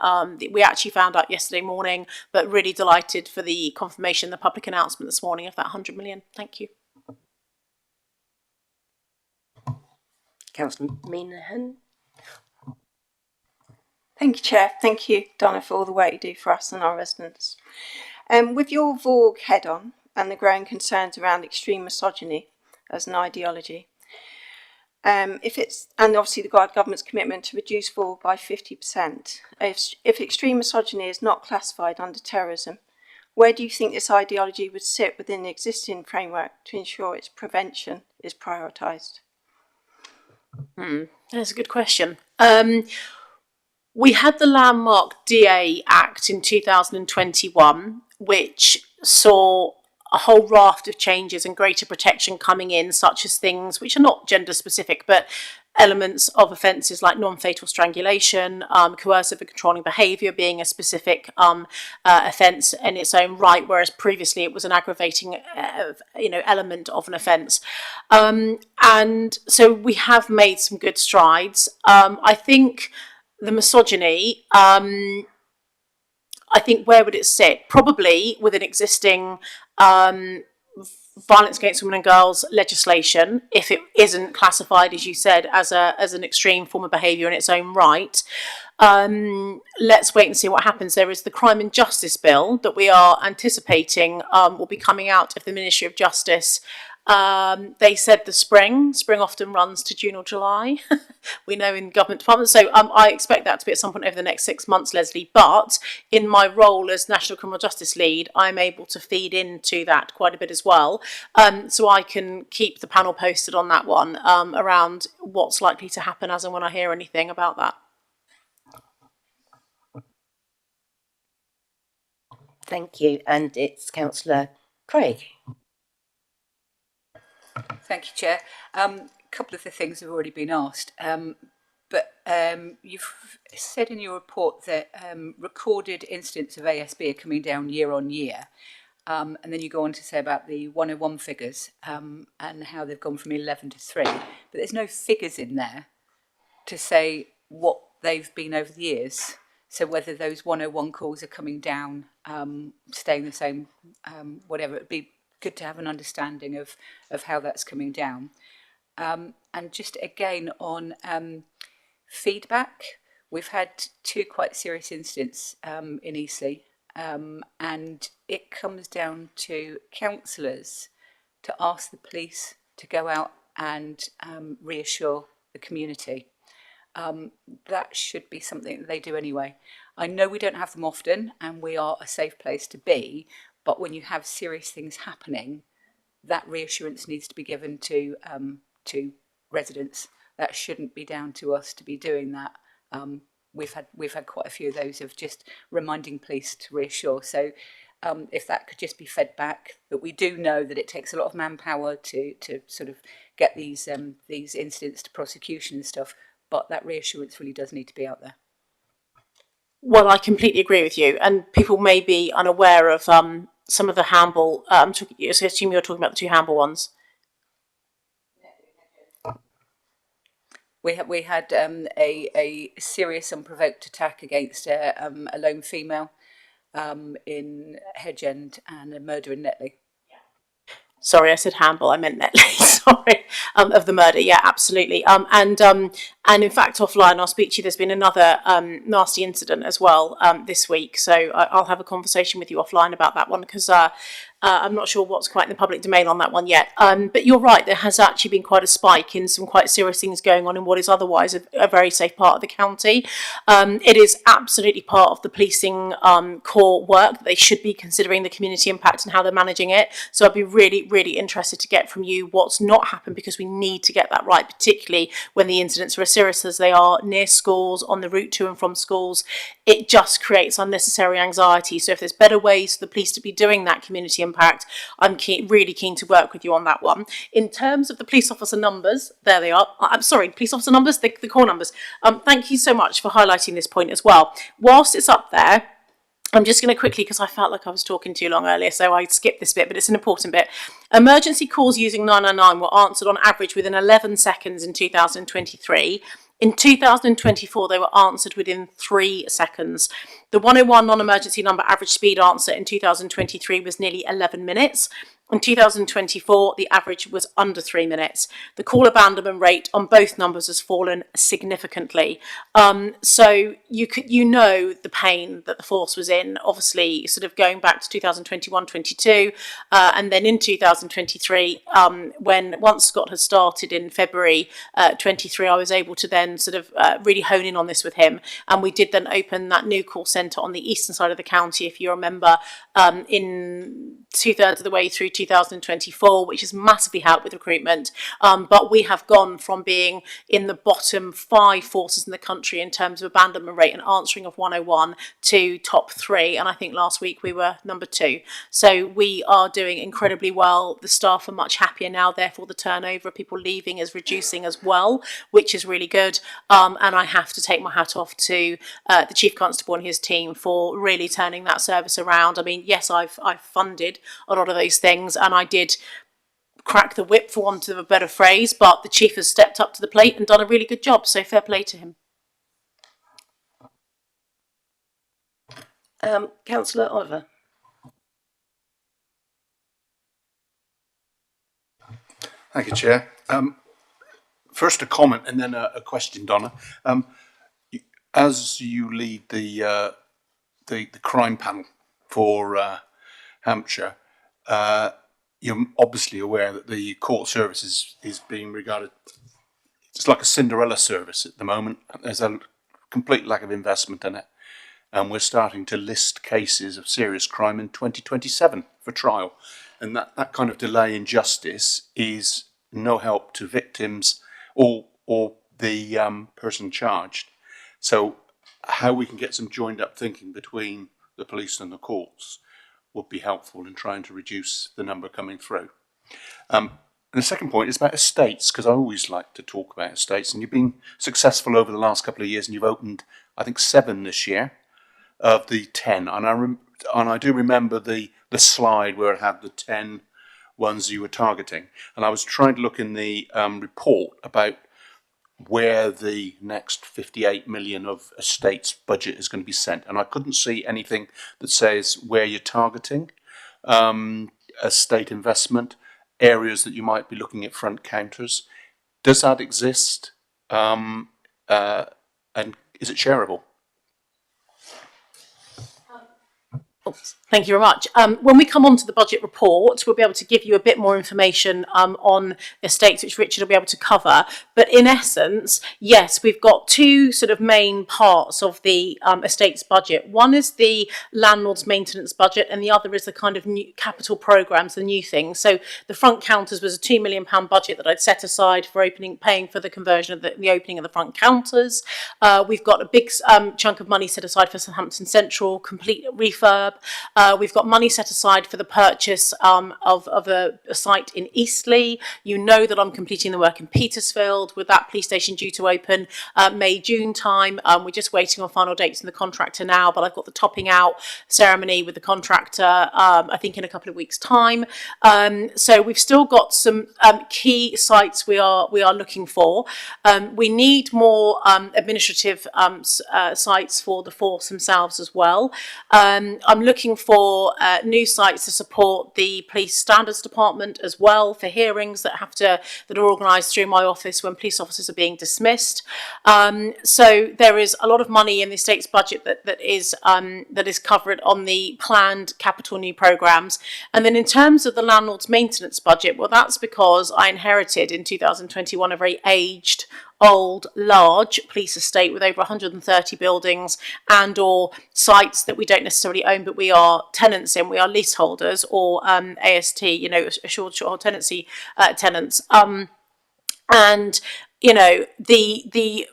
We actually found out yesterday morning, but really delighted for the confirmation, the public announcement this morning of that 100 million. Thank you. Councillor Meehan. Thank you, Chair. Thank you, Donna, for all the work you do for us and our residents. With your VORG head-on and the growing concerns around extreme misogyny as an ideology, and obviously the government's commitment to reduce VORG by 50%, if extreme misogyny is not classified under terrorism, where do you think this ideology would sit within the existing framework to ensure its prevention is prioritised? That's a good question. We had the landmark DA Act in 2021, which saw a whole raft of changes and greater protection coming in, such as things which are not gender specific, but elements of offences like non-fatal strangulation, coercive and controlling behaviour being a specific offence in its own right, whereas previously it was an aggravating element of an offence. And so we have made some good strides. I think the misogyny, I think where would it sit? Probably with an existing violence against women and girls legislation, if it isn't classified, as you said, as an extreme form of behaviour in its own right. Let's wait and see what happens. There is the Crime and Justice Bill that we are anticipating will be coming out of the Ministry of Justice. They said the spring often runs to June or July, we know in government departments. So I expect that to be at some point over the next 6 months, Leslie. But in my role as National Criminal Justice Lead, I'm able to feed into that quite a bit as well. So I can keep the panel posted on that one around what's likely to happen as and when I hear anything about that. Thank you. And it's Councillor Craig. Thank you, Chair. A couple of the things have already been asked, but you've said in your report that recorded incidents of ASB are coming down year on year, and then you go on to say about the 101 figures and how they've gone from 11 to 3, but there's no figures in there to say what they've been over the years. So whether those 101 calls are coming down, staying the same, whatever, it'd be good to have an understanding of how that's coming down. And just again on feedback, we've had 2 quite serious incidents in Eastleigh, and it comes down to councillors to ask the police to go out and reassure the community. That should be something that they do anyway. I know we don't have them often and we are a safe place to be, but when you have serious things happening, that reassurance needs to be given to residents. That shouldn't be down to us to be doing that. We've had quite a few of those of just reminding police to reassure. So if that could just be fed back, that we do know that it takes a lot of manpower to sort of get these incidents to prosecution and stuff, but that reassurance really does need to be out there. Well, I completely agree with you, and people may be unaware of some of the handball. I assume you're talking about the 2 handball ones. We had a serious unprovoked attack against a lone female in Hedge End and a murder in Netley. Sorry, I said handball. I meant Netley. Sorry, of the murder. Yeah, absolutely. And in fact, offline, I'll speak to you. There's been another nasty incident as well this week. So I'll have a conversation with you offline about that one because I'm not sure what's quite in the public domain on that one yet. But you're right. There has actually been quite a spike in some quite serious things going on in what is otherwise a very safe part of the county. It is absolutely part of the policing core work that they should be considering the community impact and how they're managing it. So I'd be really, really interested to get from you what's not happened, because we need to get that right, particularly when the incidents are as serious as they are near schools, on the route to and from schools. It just creates unnecessary anxiety. So if there's better ways for the police to be doing that community impact, I'm really keen to work with you on that one. In terms of the police officer numbers, there they are. I'm sorry, police officer numbers, the core numbers. Thank you so much for highlighting this point as well. Whilst it's up there, I'm just going to quickly, because I felt like I was talking too long earlier, so I skipped this bit, but it's an important bit. Emergency calls using 999 were answered on average within 11 seconds in 2023. In 2024, they were answered within 3 seconds. The 101 non-emergency number average speed answer in 2023 was nearly 11 minutes. In 2024, the average was under 3 minutes. The call abandonment rate on both numbers has fallen significantly. So you know the pain that the force was in, obviously sort of going back to 2021-22, and then in 2023, when once Scott had started in February 23, I was able to then sort of really hone in on this with him, and we did then open that new call centre on the eastern side of the county, if you remember, in 2/3 of the way through 2024, which has massively helped with recruitment. But we have gone from being in the bottom 5 forces in the country in terms of abandonment rate and answering of 101 to top 3. And I think last week we were number 2. So we are doing incredibly well. The staff are much happier now. Therefore, the turnover of people leaving is reducing as well, which is really good. And I have to take my hat off to the Chief Constable and his team for really turning that service around. I mean, yes, I've funded a lot of those things, and I did crack the whip, for want of a better phrase, but the Chief has stepped up to the plate and done a really good job, so fair play to him. Councillor Oliver. Thank you, Chair. First a comment and then a question, Donna. As you lead the crime panel for Hampshire, you're obviously aware that the court service is being regarded, it's like a Cinderella service at the moment. There's a complete lack of investment in it, and we're starting to list cases of serious crime in 2027 for trial, and that kind of delay in justice is no help to victims or the person charged. So how we can get some joined up thinking between the police and the courts would be helpful in trying to reduce the number coming through. And the second point is about estates, because I always like to talk about estates, and you've been successful over the last couple of years, and you've opened, I think, 7 this year of the 10. And I do remember the slide where it had the 10 ones you were targeting. And I was trying to look in the report about where the next 58 million of estates budget is going to be sent, and I couldn't see anything that says where you're targeting estate investment, areas that you might be looking at front counters. Does that exist, and is it shareable? Thank you very much. When we come on to the budget report, we'll be able to give you a bit more information on estates, which Richard will be able to cover. But in essence, yes, we've got 2 sort of main parts of the estates budget. One is the landlord's maintenance budget, and the other is the kind of new capital programmes, the new things. So the front counters was a £2 million budget that I'd set aside for paying for the conversion of the opening of the front counters. We've got a big chunk of money set aside for Southampton Central, complete refurb. We've got money set aside for the purchase of a site in Eastleigh. You know that I'm completing the work in Petersfield, with that police station due to open May, June time. We're just waiting on final dates from the contractor now, but I've got the topping out ceremony with the contractor, I think in a couple of weeks' time. So we've still got some key sites we are looking for. We need more administrative sites for the force themselves as well. I'm looking for new sites to support the police standards department as well, for hearings that are organised through my office when police officers are being dismissed. So there is a lot of money in the estates budget that is covered on the planned capital new programmes. And then in terms of the landlord's maintenance budget, well, that's because I inherited in 2021 a very aged, old, large police estate with over 130 buildings and or sites that we don't necessarily own, but we are tenants in, we are leaseholders or AST, assured short tenancy tenants. And, the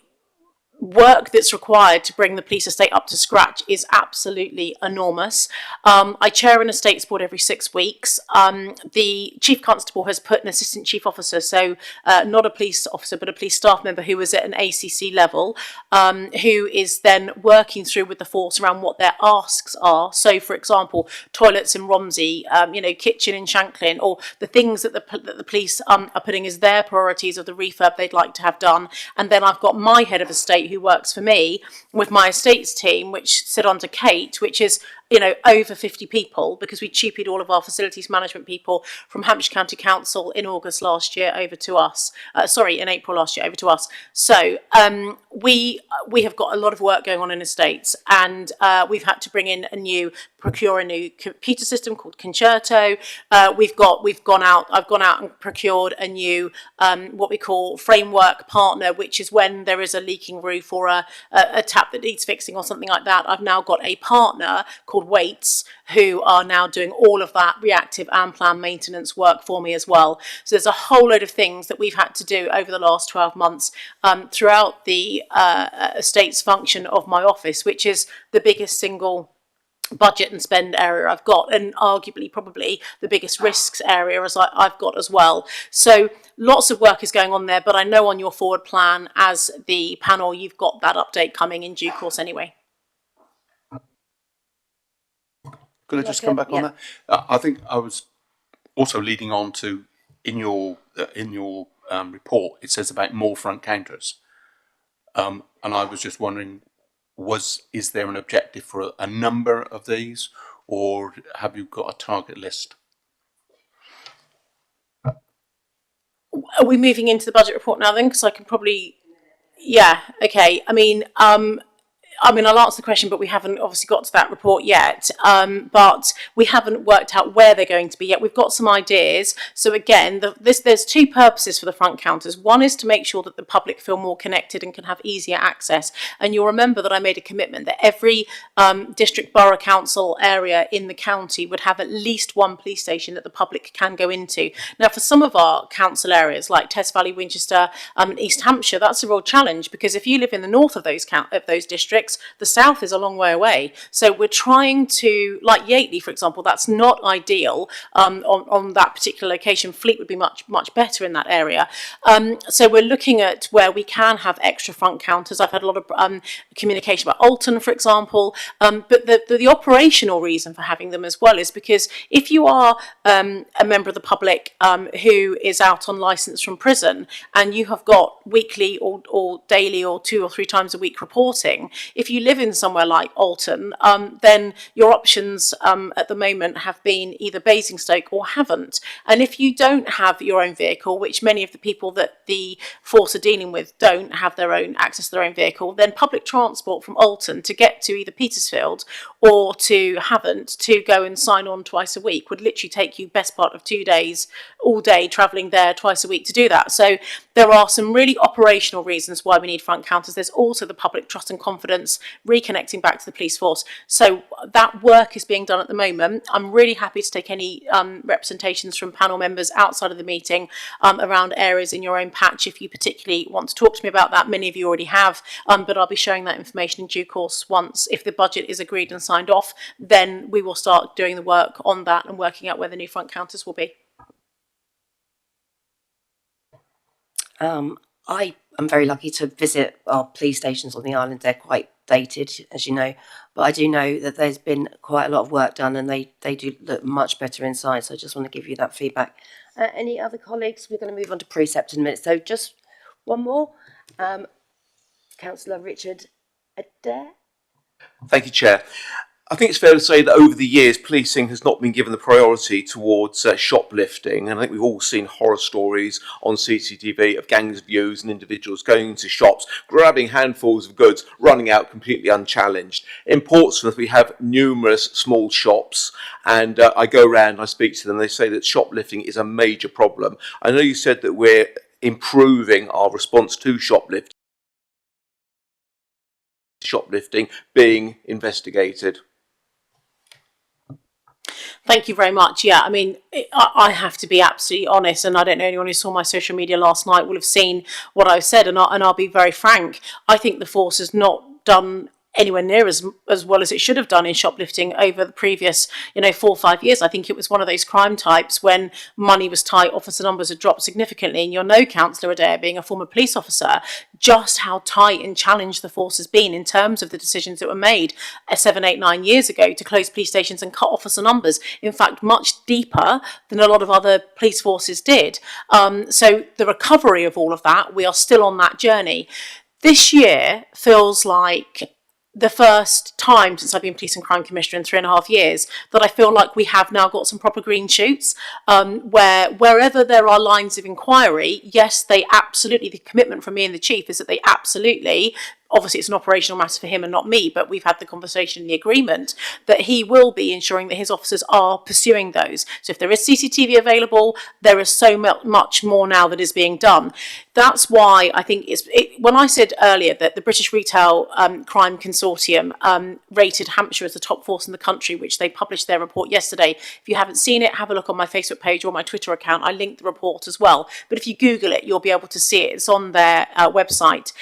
work that's required to bring the police estate up to scratch is absolutely enormous. I chair an estates board every 6 weeks. The Chief Constable has put an assistant chief officer, so not a police officer but a police staff member who is at an ACC level, who is then working through with the force around what their asks are. So for example, toilets in Romsey, kitchen in Shanklin, or the things that the police are putting as their priorities of the refurb they'd like to have done. And then I've got my head of estate who works for me with my estates team, which sit under Kate, which is over 50 people because we cheapied all of our facilities management people from Hampshire County Council in August last year over to us. In April last year over to us. So we have got a lot of work going on in estates, and we've had to procure a new computer system called Concerto. I've gone out and procured a new what we call framework partner, which is when there is a leaking roof or a tap that needs fixing or something like that. I've now got a partner called Waits who are now doing all of that reactive and planned maintenance work for me as well. So there's a whole load of things that we've had to do over the last 12 months throughout the estates function of my office, which is the biggest single budget and spend area I've got, and arguably probably the biggest risks area I've got as well. So lots of work is going on there, but I know on your forward plan as the panel you've got that update coming in due course anyway. Could I just come back on that? I think I was also leading on to in your report. It says about more front counters, and I was just wondering, is there an objective for a number of these, or have you got a target list? Are we moving into the budget report now then? Because I can probably, okay. I'll answer the question, but we haven't obviously got to that report yet. But we haven't worked out where they're going to be yet. We've got some ideas. So again, there's two purposes for the front counters. One is to make sure that the public feel more connected and can have easier access. And you'll remember that I made a commitment that every district borough council area in the county would have at least one police station that the public can go into. Now, for some of our council areas like Test Valley, Winchester, East Hampshire, that's a real challenge, because if you live in the north of those districts, the south is a long way away. So we're trying to, like Yateley, for example, that's not ideal on that particular location. Fleet would be much better in that area. So we're looking at where we can have extra front counters. I've had a lot of communication about Alton, for example. But the operational reason for having them as well is because if you are a member of the public who is out on licence from prison and you have got weekly or daily or 2 or 3 times a week reporting, if you live in somewhere like Alton, then your options at the moment have been either Basingstoke or haven't. And if you don't have your own vehicle, which many of the people that the force are dealing with don't have their own access to their own vehicle, then public transport from Alton to get to either Petersfield or to Havant to go and sign on twice a week would literally take you best part of 2 days, all day travelling there twice a week to do that. So there are some really operational reasons why we need front counters. There's also the public trust and confidence, reconnecting back to the police force. So that work is being done at the moment. I'm really happy to take any representations from panel members outside of the meeting around areas in your own patch if you particularly want to talk to me about that. Many of you already have, but I'll be sharing that information in due course once, if the budget is agreed and signed off, then we will start doing the work on that and working out where the new front counters will be. I am very lucky to visit our police stations on the island. They're quite dated, as you know, but I do know that there's been quite a lot of work done and they do look much better inside. So I just want to give you that feedback. Any other colleagues? We're going to move on to precept in a minute. So just one more. Councillor Richard Adair. Thank you, Chair. I think it's fair to say that over the years, policing has not been given the priority towards shoplifting. And I think we've all seen horror stories on CCTV of gangs of youths and individuals going into shops, grabbing handfuls of goods, running out completely unchallenged. In Portsmouth, we have numerous small shops, and I go around, I speak to them, they say that shoplifting is a major problem. I know you said that we're improving our response to shoplifting being investigated. Thank you very much. Yeah, I mean, I have to be absolutely honest, and I don't know anyone who saw my social media last night will have seen what I've said, and I'll be very frank. I think the force has not done anywhere near as well as it should have done in shoplifting over the previous 4 or 5 years. I think it was one of those crime types when money was tight, officer numbers had dropped significantly, and you'll know, Councillor Adair, being a former police officer, just how tight and challenged the force has been in terms of the decisions that were made 7, 8, 9 years ago to close police stations and cut officer numbers. In fact, much deeper than a lot of other police forces did. So the recovery of all of that, we are still on that journey. This year feels like the first time since I've been Police and Crime Commissioner in 3.5 years that I feel like we have now got some proper green shoots, where wherever there are lines of inquiry, yes, they absolutely, the commitment from me and the Chief is that they absolutely, obviously it's an operational matter for him and not me, but we've had the conversation, the agreement, that he will be ensuring that his officers are pursuing those. So if there is CCTV available, there is so much more now that is being done. That's why I think when I said earlier that the British Retail Crime Consortium rated Hampshire as the top force in the country, which they published their report yesterday. If you haven't seen it, have a look on my Facebook page or my Twitter account. I linked the report as well. But if you Google it, you'll be able to see it. It's on their website.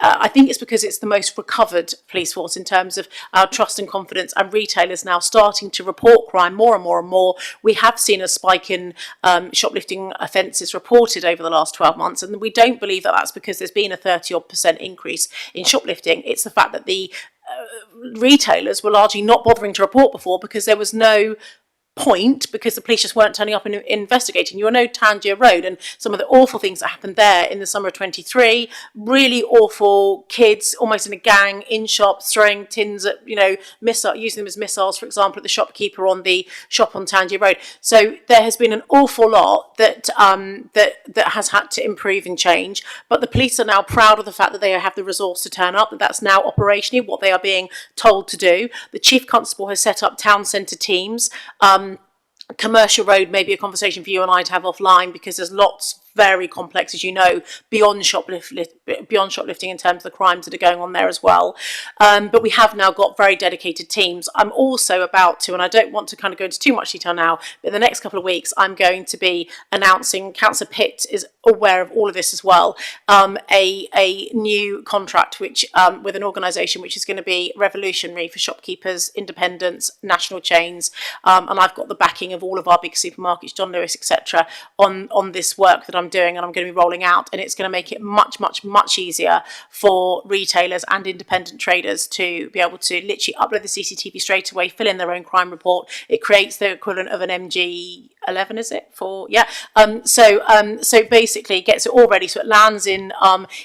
I think it's because it's the most recovered police force in terms of our trust and confidence, and retailers now starting to report crime more and more and more. We have seen a spike in shoplifting offences reported over the last 12 months, and we don't believe that that's because there's been a 30% increase in shoplifting. It's the fact that the retailers were largely not bothering to report before because there was no point, because the police just weren't turning up and investigating. You know, Tangier Road and some of the awful things that happened there in the summer of 23, really awful kids almost in a gang in shops throwing tins at, using them as missiles, for example, at the shopkeeper on the shop on Tangier Road. So there has been an awful lot that has had to improve and change, but the police are now proud of the fact that they have the resource to turn up, that's now operationally what they are being told to do. The Chief Constable has set up town centre teams. Commercial Road may be a conversation for you and I to have offline, because there's lots very complex, as you know, beyond shoplifting in terms of the crimes that are going on there as well. But we have now got very dedicated teams. I'm also about to, and I don't want to kind of go into too much detail now, but in the next couple of weeks, I'm going to be announcing, Councillor Pitt is aware of all of this as well, a new contract which with an organisation which is going to be revolutionary for shopkeepers, independents, national chains, and I've got the backing of all of our big supermarkets, John Lewis, etc., on this work that I'm doing, and I'm going to be rolling out, and it's going to make it much, much, much easier for retailers and independent traders to be able to literally upload the CCTV straight away, fill in their own crime report. It creates the equivalent of an MG11, is it? So basically gets it all ready, so it lands in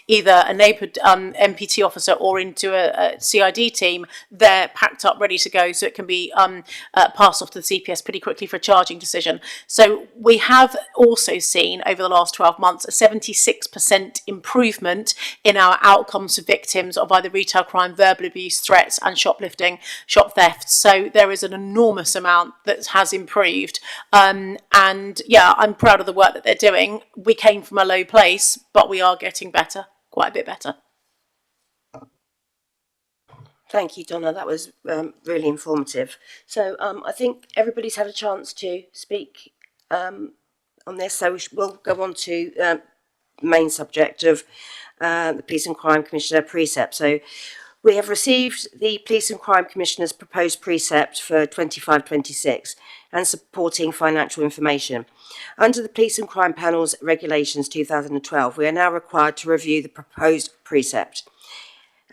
either a neighbourhood MPT officer or into a CID team. They're packed up, ready to go, so it can be passed off to the CPS pretty quickly for a charging decision. So we have also seen over the last 12 months a 76% improvement in our outcomes for victims of either retail crime, verbal abuse, threats and shoplifting, shop thefts. So there is an enormous amount that has improved. And yeah, I'm proud of the work that they're doing. We came from a low place, but we are getting better, quite a bit better. Thank you, Donna. That was really informative. So I think everybody's had a chance to speak on this, so we'll go on to the main subject of the Police and Crime Commissioner precept. So we have received the Police and Crime Commissioner's proposed precept for 25-26 and supporting financial information. Under the Police and Crime Panel's Regulations 2012, we are now required to review the proposed precept.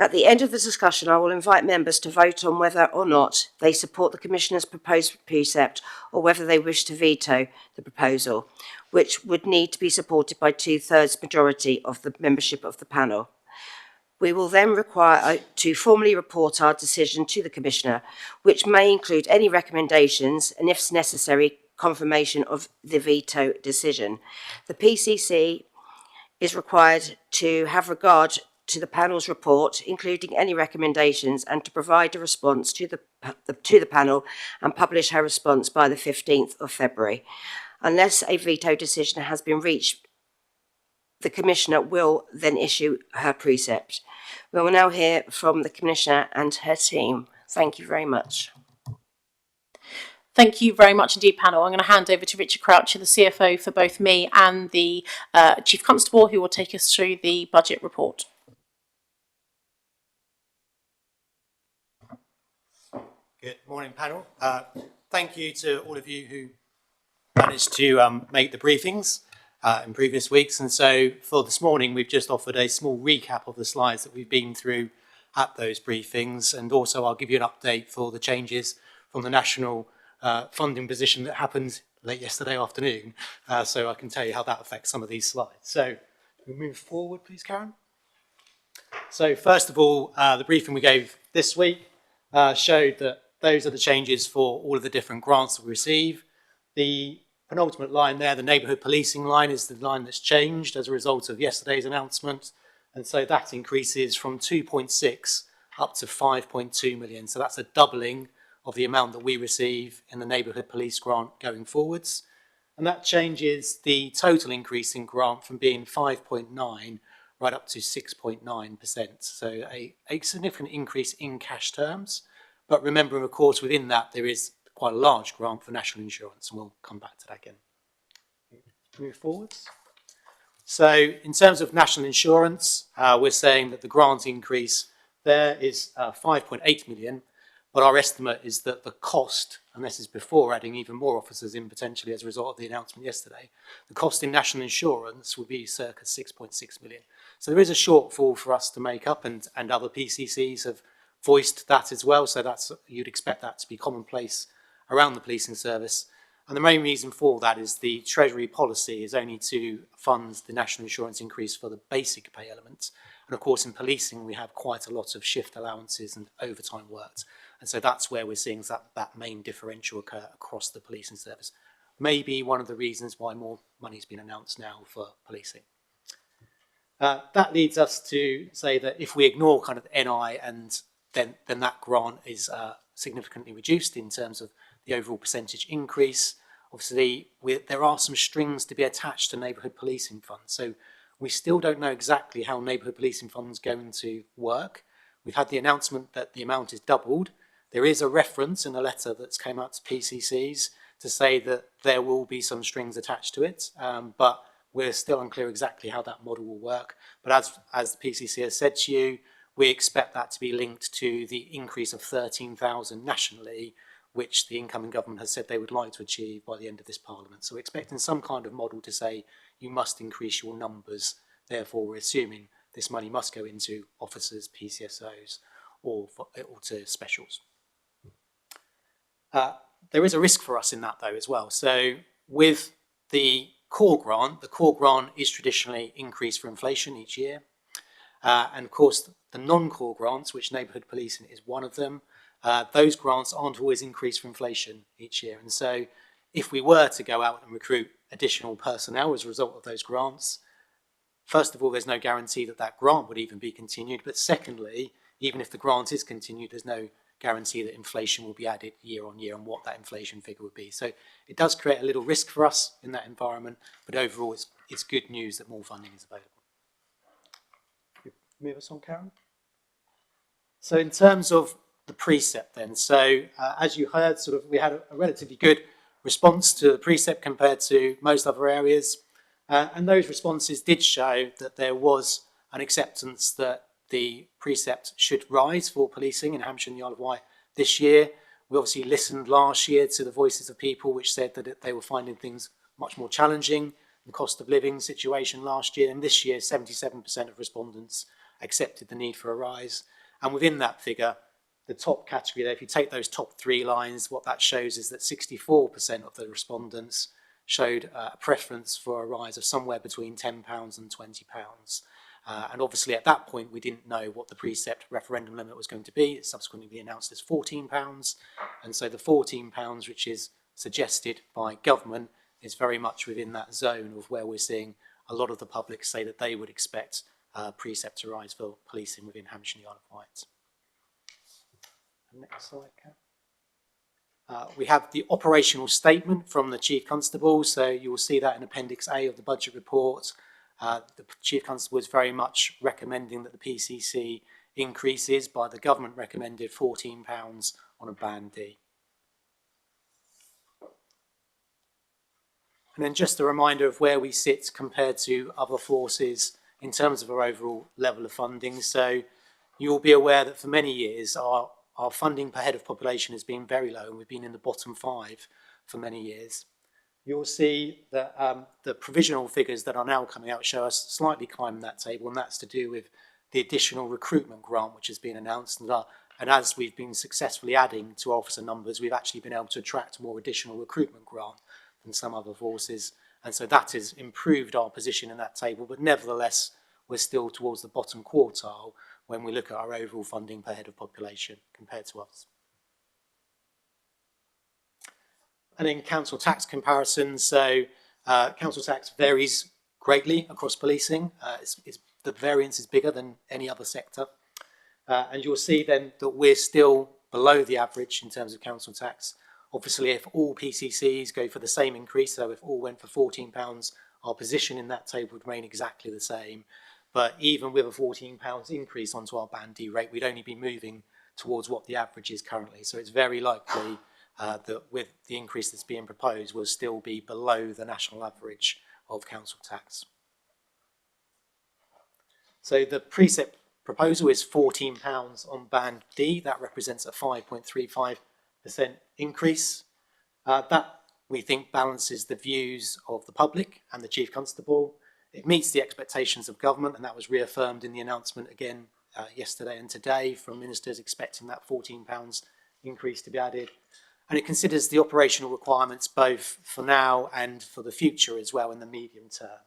At the end of the discussion, I will invite members to vote on whether or not they support the Commissioner's proposed precept or whether they wish to veto the proposal, which would need to be supported by 2/3 majority of the membership of the panel. We will then require to formally report our decision to the Commissioner, which may include any recommendations and, if necessary, confirmation of the veto decision. The PCC is required to have regard to the panel's report, including any recommendations, and to provide a response to the panel and publish her response by the 15th of February. Unless a veto decision has been reached, the Commissioner will then issue her precept. We will now hear from the Commissioner and her team. Thank you very much. Thank you very much indeed, panel. I'm going to hand over to Richard Croucher, the CFO for both me and the Chief Constable, who will take us through the budget report. Good morning, panel. Thank you to all of you who managed to make the briefings in previous weeks. And so for this morning, we've just offered a small recap of the slides that we've been through at those briefings. And also I'll give you an update for the changes from the national funding position that happened late yesterday afternoon. So I can tell you how that affects some of these slides. So we move forward, please, Karen. So first of all, the briefing we gave this week showed that those are the changes for all of the different grants that we receive. The penultimate line there, the neighbourhood policing line, is the line that's changed as a result of yesterday's announcement. And so that increases from 2.6 up to 5.2 million. So that's a doubling of the amount that we receive in the neighbourhood police grant going forwards. And that changes the total increase in grant from being 5.9 right up to 6.9%. So a significant increase in cash terms. But remembering, of course, within that, there is quite a large grant for national insurance, and we'll come back to that again. Move forwards. So in terms of national insurance, we're saying that the grant increase there is 5.8 million, but our estimate is that the cost, and this is before adding even more officers in potentially as a result of the announcement yesterday, the cost in national insurance would be circa 6.6 million. So there is a shortfall for us to make up, and other PCCs have voiced that as well, so that's, you'd expect that to be commonplace around the policing service. And the main reason for that is the Treasury policy is only to fund the national insurance increase for the basic pay element. And of course, in policing, we have quite a lot of shift allowances and overtime worked. And so that's where we're seeing that main differential occur across the policing service. Maybe one of the reasons why more money's been announced now for policing. That leads us to say that if we ignore kind of NI, and then that grant is significantly reduced in terms of the overall percentage increase. Obviously, there are some strings to be attached to neighbourhood policing funds. So we still don't know exactly how neighbourhood policing funds are going to work. We've had the announcement that the amount is doubled. There is a reference in a letter that's came out to PCCs to say that there will be some strings attached to it, but we're still unclear exactly how that model will work. But as the PCC has said to you, we expect that to be linked to the increase of 13,000 nationally, which the incoming government has said they would like to achieve by the end of this parliament. So we're expecting some kind of model to say you must increase your numbers. Therefore, we're assuming this money must go into officers, PCSOs, or to specials. There is a risk for us in that, though, as well. So with the core grant is traditionally increased for inflation each year. And of course, the non-core grants, which neighbourhood policing is one of them, those grants aren't always increased for inflation each year. And so if we were to go out and recruit additional personnel as a result of those grants, first of all, there's no guarantee that that grant would even be continued. But secondly, even if the grant is continued, there's no guarantee that inflation will be added year on year and what that inflation figure would be. So it does create a little risk for us in that environment, but overall it's good news that more funding is available. Move us on, Karen. So in terms of the precept then, so as you heard, we had a relatively good response to the precept compared to most other areas. And those responses did show that there was an acceptance that the precept should rise for policing in Hampshire and the Isle of Wight this year. We obviously listened last year to the voices of people which said that they were finding things much more challenging, the cost of living situation last year, and this year 77% of respondents accepted the need for a rise. And within that figure, the top category there, if you take those top three lines, what that shows is that 64% of the respondents showed a preference for a rise of somewhere between £10 and £20. And obviously at that point, we didn't know what the precept referendum limit was going to be. It subsequently be announced as £14. And so the £14, which is suggested by government, is very much within that zone of where we're seeing a lot of the public say that they would expect precept to rise for policing within Hampshire and the Isle of Wight. Next slide, Kat. We have the operational statement from the Chief Constable, so you will see that in Appendix A of the budget report. The Chief Constable is very much recommending that the PCC increases by the government recommended £14 on a Band D. And then just a reminder of where we sit compared to other forces in terms of our overall level of funding. So you'll be aware that for many years our funding per head of population has been very low, and we've been in the bottom 5 for many years. You'll see that the provisional figures that are now coming out show us slightly climbing that table, and that's to do with the additional recruitment grant which has been announced. And as we've been successfully adding to officer numbers, we've actually been able to attract more additional recruitment grant than some other forces. And so that has improved our position in that table, but nevertheless, we're still towards the bottom quartile when we look at our overall funding per head of population compared to others. And then council tax comparisons. So council tax varies greatly across policing. The variance is bigger than any other sector. And you'll see then that we're still below the average in terms of council tax. Obviously, if all PCCs go for the same increase, so if all went for £14, our position in that table would remain exactly the same. But even with a £14 increase onto our Band D rate, we'd only be moving towards what the average is currently. So it's very likely that with the increase that's being proposed, we'll still be below the national average of council tax. So the precept proposal is £14 on Band D. That represents a 5.35% increase. That, we think, balances the views of the public and the Chief Constable. It meets the expectations of government, and that was reaffirmed in the announcement again yesterday and today from ministers expecting that £14 increase to be added. And it considers the operational requirements both for now and for the future as well in the medium term.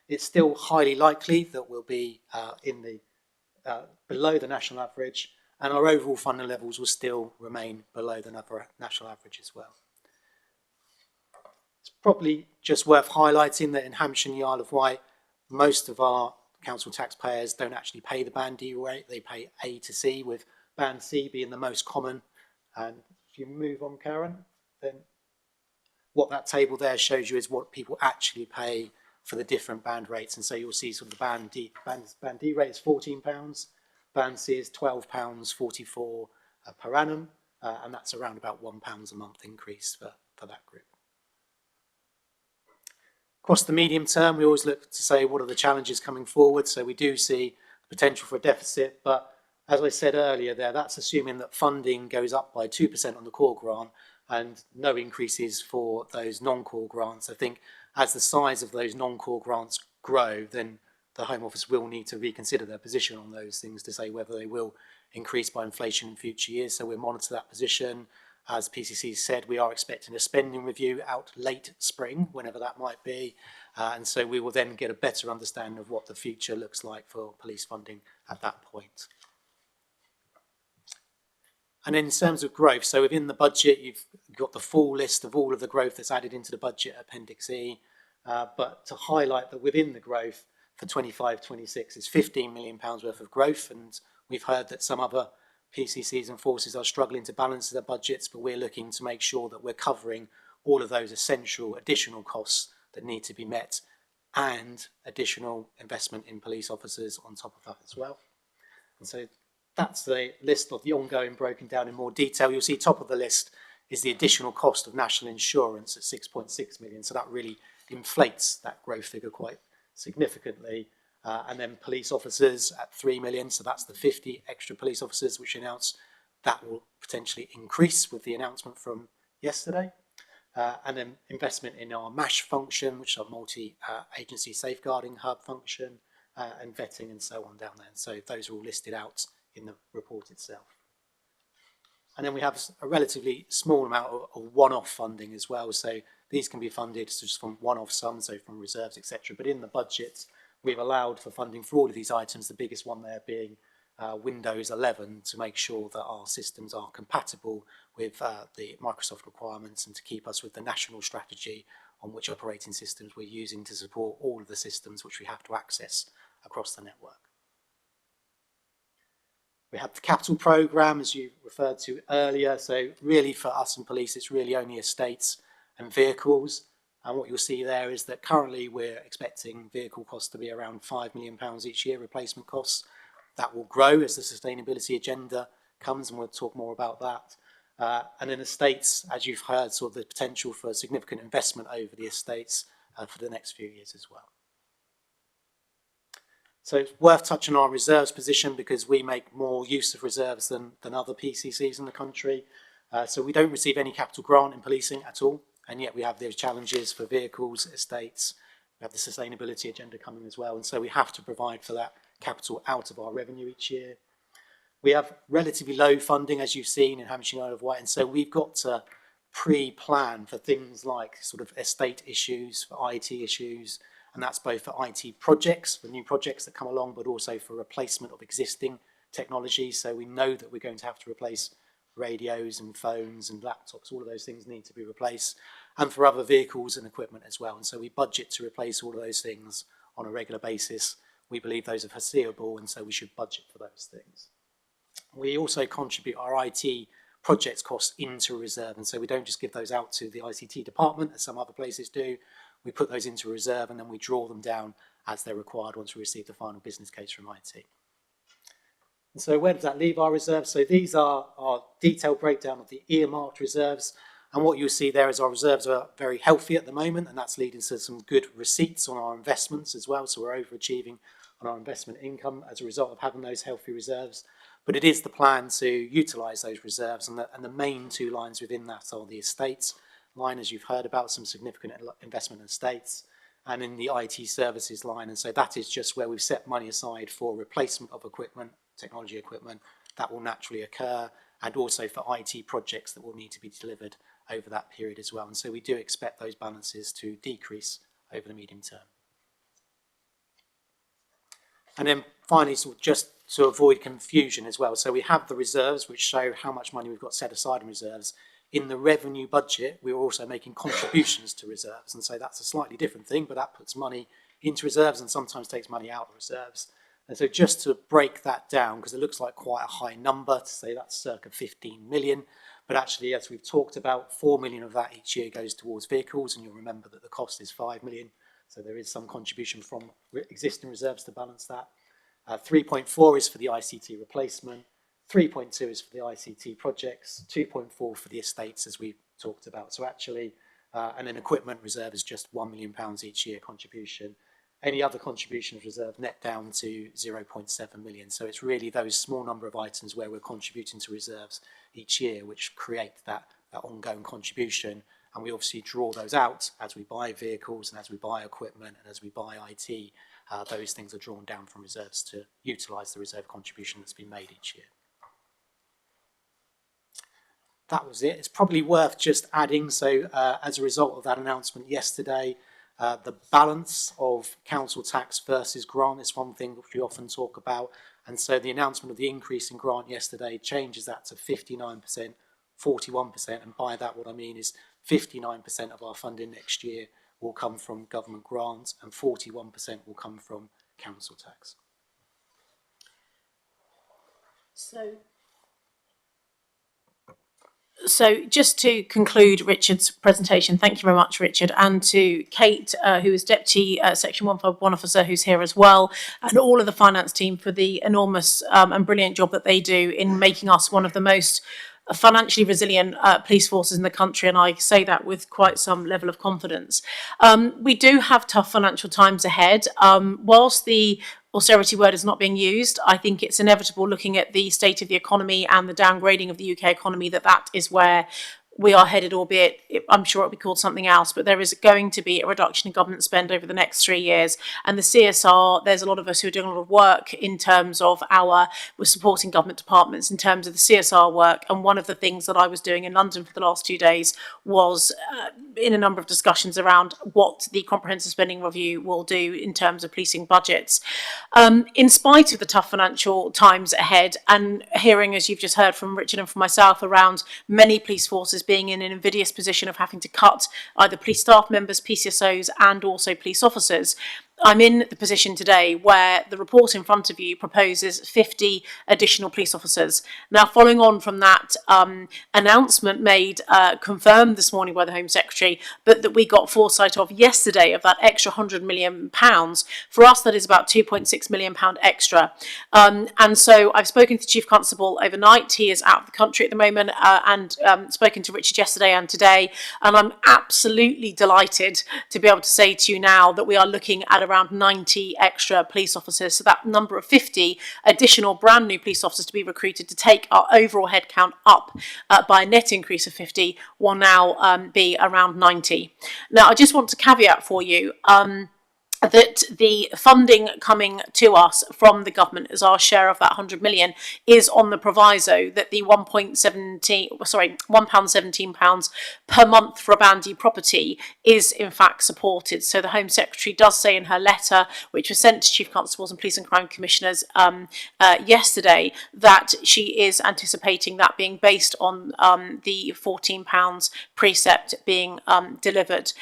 It's still highly likely that we'll be below the national average, and our overall funding levels will still remain below the national average as well. It's probably just worth highlighting that in Hampshire and the Isle of Wight, most of our council taxpayers don't actually pay the Band D rate. They pay A to C, with Band C being the most common. And if you move on, Karen, then what that table there shows you is what people actually pay for the different band rates. And so you'll see sort of the Band D rate is £14, Band C is £12.44 per annum, and that's around about £1 a month increase for that group. Across the medium term, we always look to say what are the challenges coming forward. So we do see potential for a deficit, but as I said earlier there, that's assuming that funding goes up by 2% on the core grant and no increases for those non-core grants. I think as the size of those non-core grants grow, then the Home Office will need to reconsider their position on those things to say whether they will increase by inflation in future years. So we'll monitor that position. As PCC said, we are expecting a spending review out late spring, whenever that might be. And so we will then get a better understanding of what the future looks like for police funding at that point. And in terms of growth, so within the budget, you've got the full list of all of the growth that's added into the budget, Appendix E. But to highlight that within the growth for 25-26 is £15 million worth of growth. And we've heard that some other PCCs and forces are struggling to balance their budgets, but we're looking to make sure that we're covering all of those essential additional costs that need to be met and additional investment in police officers on top of that as well. And so that's the list of the ongoing broken down in more detail. You'll see top of the list is the additional cost of national insurance at 6.6 million. So that really inflates that growth figure quite significantly. And then police officers at 3 million. So that's the 50 extra police officers which announced that will potentially increase with the announcement from yesterday. And then investment in our MASH function, which is our multi-agency safeguarding hub function, and vetting and so on down there. So those are all listed out in the report itself. And then we have a relatively small amount of one-off funding as well. So these can be funded just from one-off sums, so from reserves, etc. But in the budget, we've allowed for funding for all of these items, the biggest one there being Windows 11, to make sure that our systems are compatible with the Microsoft requirements and to keep us with the national strategy on which operating systems we're using to support all of the systems which we have to access across the network. We have the capital programme, as you referred to earlier. So really for us and police, it's really only estates and vehicles. And what you'll see there is that currently we're expecting vehicle costs to be around £5 million each year, replacement costs. That will grow as the sustainability agenda comes, and we'll talk more about that. And in estates, as you've heard, sort of the potential for significant investment over the estates for the next few years as well. So it's worth touching on our reserves position because we make more use of reserves than other PCCs in the country. So we don't receive any capital grant in policing at all. And yet we have those challenges for vehicles, estates. We have the sustainability agenda coming as well. And so we have to provide for that capital out of our revenue each year. We have relatively low funding, as you've seen in Hampshire and Isle of Wight. And so we've got to pre-plan for things like sort of estate issues, for IT issues, and that's both for IT projects, for new projects that come along, but also for replacement of existing technology. So we know that we're going to have to replace radios and phones and laptops. All of those things need to be replaced, and for other vehicles and equipment as well. And so we budget to replace all of those things on a regular basis. We believe those are foreseeable, and so we should budget for those things. We also contribute our IT projects costs into reserve, and so we don't just give those out to the ICT department as some other places do. We put those into reserve and then we draw them down as they're required once we receive the final business case from IT. And so where does that leave our reserves? So these are our detailed breakdown of the earmarked reserves, and what you'll see there is our reserves are very healthy at the moment, and that's leading to some good receipts on our investments as well. So we're overachieving on our investment income as a result of having those healthy reserves. But it is the plan to utilise those reserves, and the main two lines within that are the estates line, as you've heard about, some significant investment in estates, and in the IT services line. And so that is just where we've set money aside for replacement of equipment, technology equipment, that will naturally occur, and also for IT projects that will need to be delivered over that period as well. And so we do expect those balances to decrease over the medium term. And then finally, so just to avoid confusion as well, so we have the reserves which show how much money we've got set aside in reserves. In the revenue budget, we're also making contributions to reserves, and so that's a slightly different thing, but that puts money into reserves and sometimes takes money out of reserves. And so just to break that down, because it looks like quite a high number to say that's circa 15 million, but actually, as we've talked about, 4 million of that each year goes towards vehicles, and you'll remember that the cost is 5 million, so there is some contribution from existing reserves to balance that. 3.4 is for the ICT replacement, 3.2 is for the ICT projects, 2.4 for the estates, as we talked about. So actually, and then equipment reserve is just £1 million each year contribution. Any other contributions reserve net down to 0.7 million. So it's really those small number of items where we're contributing to reserves each year, which create that ongoing contribution. And we obviously draw those out as we buy vehicles and as we buy equipment and as we buy IT. Those things are drawn down from reserves to utilise the reserve contribution that's been made each year. That was it. It's probably worth just adding, so as a result of that announcement yesterday, the balance of council tax versus grant is one thing which we often talk about. And so the announcement of the increase in grant yesterday changes that to 59%, 41%. And by that, what I mean is 59% of our funding next year will come from government grants and 41% will come from council tax. So just to conclude Richard's presentation, thank you very much, Richard, and to Kate, who is Deputy Section 151 Officer, who's here as well, and all of the finance team for the enormous and brilliant job that they do in making us one of the most financially resilient police forces in the country, and I say that with quite some level of confidence. We do have tough financial times ahead. Whilst the austerity word is not being used, I think it's inevitable, looking at the state of the economy and the downgrading of the UK economy, that is where we are headed, albeit I'm sure it'll be called something else, but there is going to be a reduction in government spend over the next 3 years. And the CSR, there's a lot of us who are doing a lot of work in terms of we're supporting government departments in terms of the CSR work. And one of the things that I was doing in London for the last 2 days was in a number of discussions around what the comprehensive spending review will do in terms of policing budgets. In spite of the tough financial times ahead, and hearing, as you've just heard from Richard and from myself, around many police forces being in an invidious position of having to cut either police staff members, PCSOs, and also police officers, I'm in the position today where the report in front of you proposes 50 additional police officers. Now, following on from that announcement made, confirmed this morning by the Home Secretary, but that we got foresight of yesterday of that extra £100 million, for us that is about £2.6 million extra. And so I've spoken to the Chief Constable overnight. He is out of the country at the moment, and spoken to Richard yesterday and today. And I'm absolutely delighted to be able to say to you now that we are looking at around 90 extra police officers. So that number of 50 additional brand new police officers to be recruited to take our overall headcount up by a net increase of 50 will now be around 90. Now, I just want to caveat for you, that the funding coming to us from the government as our share of that 100 million is on the proviso that the £1.17 per month for a bandy property is in fact supported. So the Home Secretary does say in her letter, which was sent to Chief Constables and Police and Crime Commissioners yesterday, that she is anticipating that being based on the £14 precept being delivered.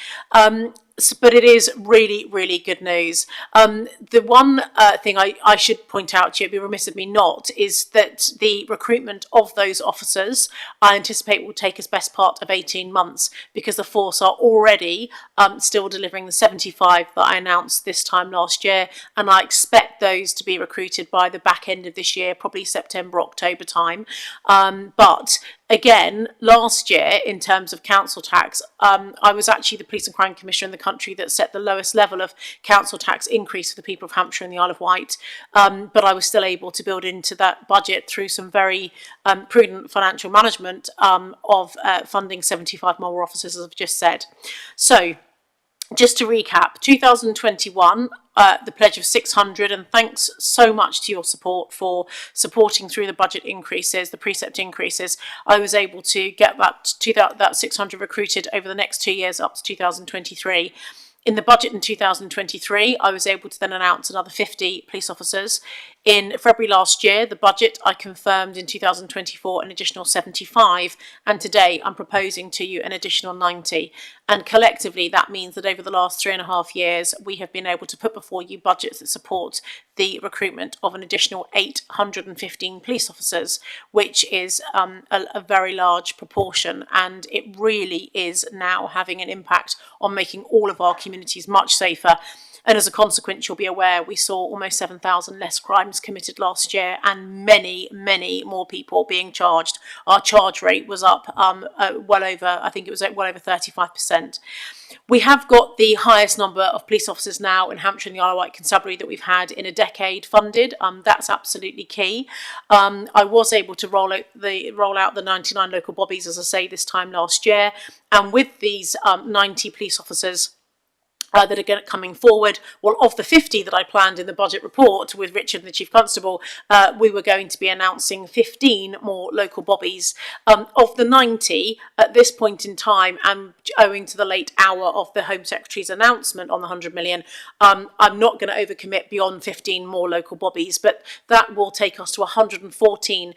But it is really, really good news. The one thing I should point out to you, it'd be remiss of me not, is that the recruitment of those officers, I anticipate will take us best part of 18 months, because the force are already still delivering the 75 that I announced this time last year, and I expect those to be recruited by the back end of this year, probably September, October time. But again, last year, in terms of council tax, I was actually the Police and Crime Commissioner in the country that set the lowest level of council tax increase for the people of Hampshire and the Isle of Wight. But I was still able to build into that budget through some very prudent financial management of funding 75 more officers, as I've just said. So, just to recap, 2021, the pledge of 600, and thanks so much to your support for supporting through the budget increases, the precept increases. I was able to get that 600 recruited over the next 2 years up to 2023. In the budget in 2023, I was able to then announce another 50 police officers. In February last year, the budget, I confirmed in 2024 an additional 75, and today I'm proposing to you an additional 90. And collectively, that means that over the last 3.5 years, we have been able to put before you budgets that support the recruitment of an additional 815 police officers, which is a very large proportion, and it really is now having an impact on making all of our communities much safer. And as a consequence, you'll be aware, we saw almost 7,000 less crimes committed last year, and many, many more people being charged. Our charge rate was up well over 35%. We have got the highest number of police officers now in Hampshire and the Isle of Wight Constabulary that we've had in a decade funded. That's absolutely key. I was able to roll out the 99 local bobbies, as I say, this time last year. And with these 90 police officers that are coming forward, well, of the 50 that I planned in the budget report with Richard and the Chief Constable, we were going to be announcing 15 more local bobbies. Of the 90, at this point in time, and owing to the late hour of the Home Secretary's announcement on the 100 million, I'm not going to overcommit beyond 15 more local bobbies, but that will take us to 114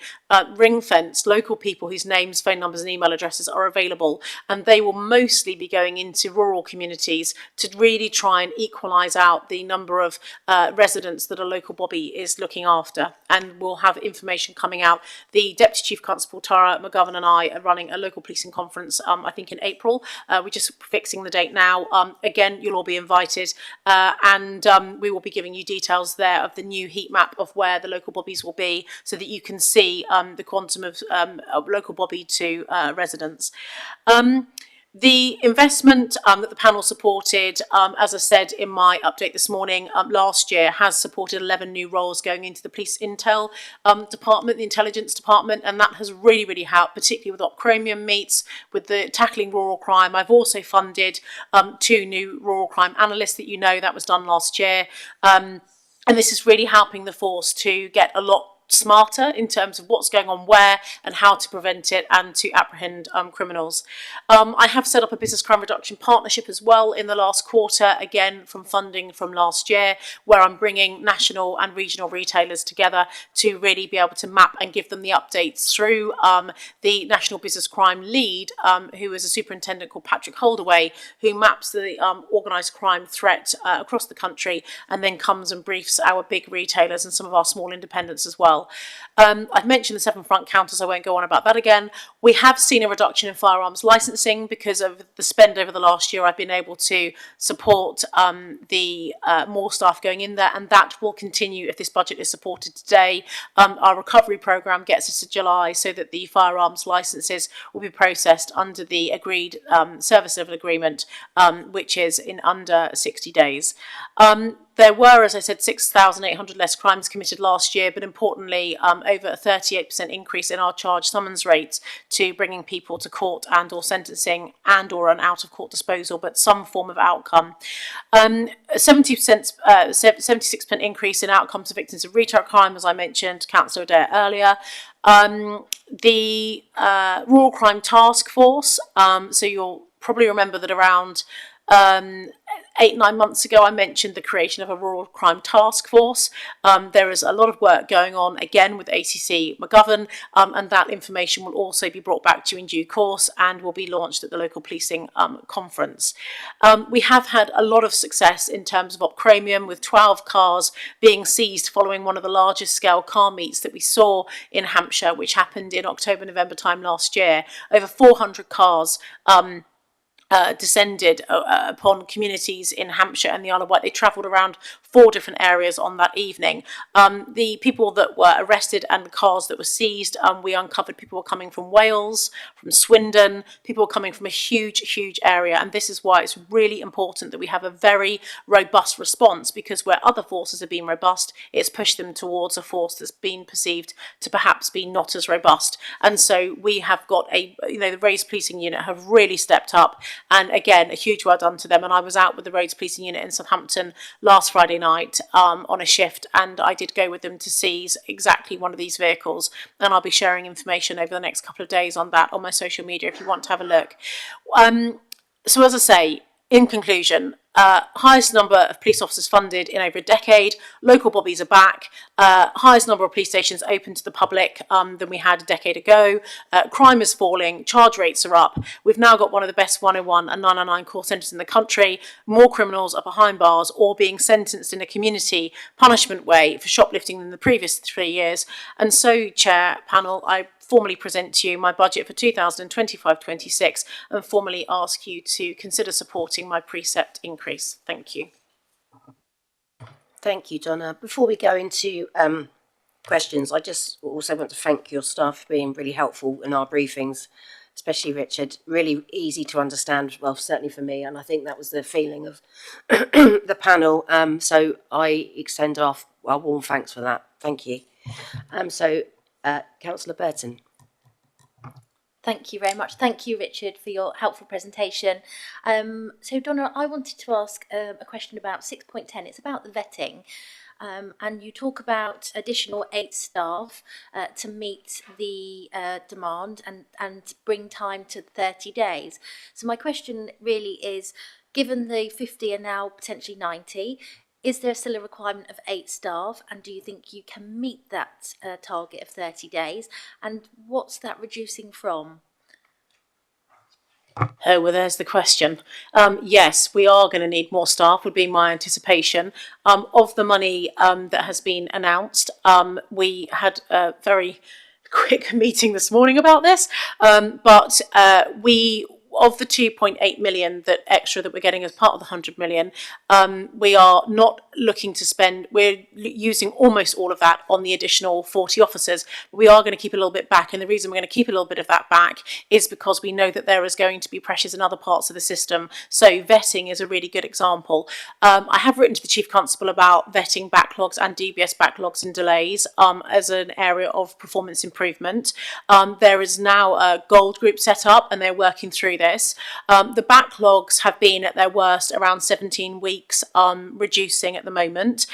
ring-fenced local people whose names, phone numbers and email addresses are available, and they will mostly be going into rural communities to really try and equalise out the number of residents that a local bobby is looking after. And we'll have information coming out. The Deputy Chief Constable, Tara McGovern, and I are running a local policing conference, I think in April. We're just fixing the date now. Again, you'll all be invited, and we will be giving you details there of the new heat map of where the local bobbies will be, so that you can see the quantum of local bobby to residents. The investment that the panel supported, as I said in my update this morning, last year has supported 11 new roles going into the police intel department, the intelligence department, and that has really, really helped, particularly with Opchromium meets, with the tackling rural crime. I've also funded 2 new rural crime analysts that that was done last year. And this is really helping the force to get a lot smarter in terms of what's going on where and how to prevent it and to apprehend criminals. I have set up a business crime reduction partnership as well in the last quarter, again from funding from last year, where I'm bringing national and regional retailers together to really be able to map and give them the updates through the National Business Crime Lead, who is a superintendent called Patrick Holdaway, who maps the organised crime threat across the country, and then comes and briefs our big retailers and some of our small independents as well. I've mentioned the 7 front counters, I won't go on about that again. We have seen a reduction in firearms licensing because of the spend over the last year. I've been able to support the more staff going in there, and that will continue if this budget is supported today. Our recovery programme gets us to July, so that the firearms licences will be processed under the agreed service level agreement, which is in under 60 days. There were, as I said, 6,800 less crimes committed last year, but importantly, over a 38% increase in our charge summons rates to bringing people to court and or sentencing and or an out-of-court disposal, but some form of outcome. 76% increase in outcomes of victims of retail crime, as I mentioned, Councillor Adair earlier. The Rural Crime Task Force, so you'll probably remember that around 8-9 months ago I mentioned the creation of a Rural Crime Task Force. There is a lot of work going on again with ACC McGovern, and that information will also be brought back to you in due course and will be launched at the local policing conference. We have had a lot of success in terms of opchromium, with 12 cars being seized following one of the largest scale car meets that we saw in Hampshire, which happened in October-November time last year. Over 400 cars descended upon communities in Hampshire and the Isle of Wight. They travelled around 4 different areas on that evening. The people that were arrested and the cars that were seized, we uncovered people were coming from Wales, from Swindon, people were coming from a huge area, and this is why it's really important that we have a very robust response, because where other forces have been robust, it's pushed them towards a force that's been perceived to perhaps be not as robust. And so we have got the Roads Policing Unit have really stepped up, and again, a huge well done to them. And I was out with the Roads Policing Unit in Southampton last Friday night on a shift, and I did go with them to seize exactly one of these vehicles, and I'll be sharing information over the next couple of days on that on my social media if you want to have a look. So as I say, in conclusion, highest number of police officers funded in over a decade, local bobbies are back, highest number of police stations open to the public than we had a decade ago, crime is falling, charge rates are up, we've now got one of the best 101 and 999 call centres in the country, more criminals are behind bars or being sentenced in a community punishment way for shoplifting than the previous 3 years. And so, Chair, panel, I formally present to you my budget for 2025-26 and formally ask you to consider supporting my precept increase. Thank you. Thank you, Donna. Before we go into questions, I just also want to thank your staff for being really helpful in our briefings, especially Richard. Really easy to understand, well, certainly for me, and I think that was the feeling of the panel. So I extend our warm thanks for that. Thank you. Councillor Burton. Thank you very much. Thank you, Richard, for your helpful presentation. So, Donna, I wanted to ask a question about 6.10. It's about the vetting. And you talk about additional 8 staff to meet the demand and bring time to 30 days. So my question really is, given the 50 are now potentially 90, is there still a requirement of 8 staff, and do you think you can meet that target of 30 days? And what's that reducing from? Oh, well, there's the question. Yes, we are going to need more staff, would be my anticipation. Of the money that has been announced, we had a very quick meeting this morning about this, but of the 2.8 million extra that we're getting as part of the 100 million, we are not looking to spend, we're using almost all of that on the additional 40 officers. We are going to keep a little bit back, and the reason we're going to keep a little bit of that back is because we know that there is going to be pressures in other parts of the system. So vetting is a really good example. I have written to the Chief Constable about vetting backlogs and DBS backlogs and delays as an area of performance improvement. There is now a gold group set up, and they're working through this. The backlogs have been at their worst around 17 weeks, reducing at the moment.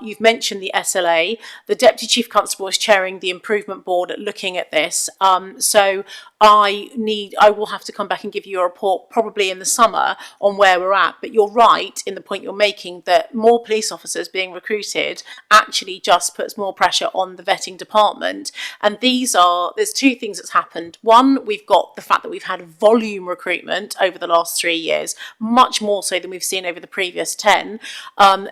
You've mentioned the SLA. The Deputy Chief Constable is chairing the improvement board looking at this. So I will have to come back and give you a report probably in the summer on where we're at. But you're right in the point you're making that more police officers being recruited actually just puts more pressure on the vetting department. And there's 2 things that's happened. One, we've got the fact that we've had volume recruitment over the last 3 years, much more so than we've seen over the previous 10,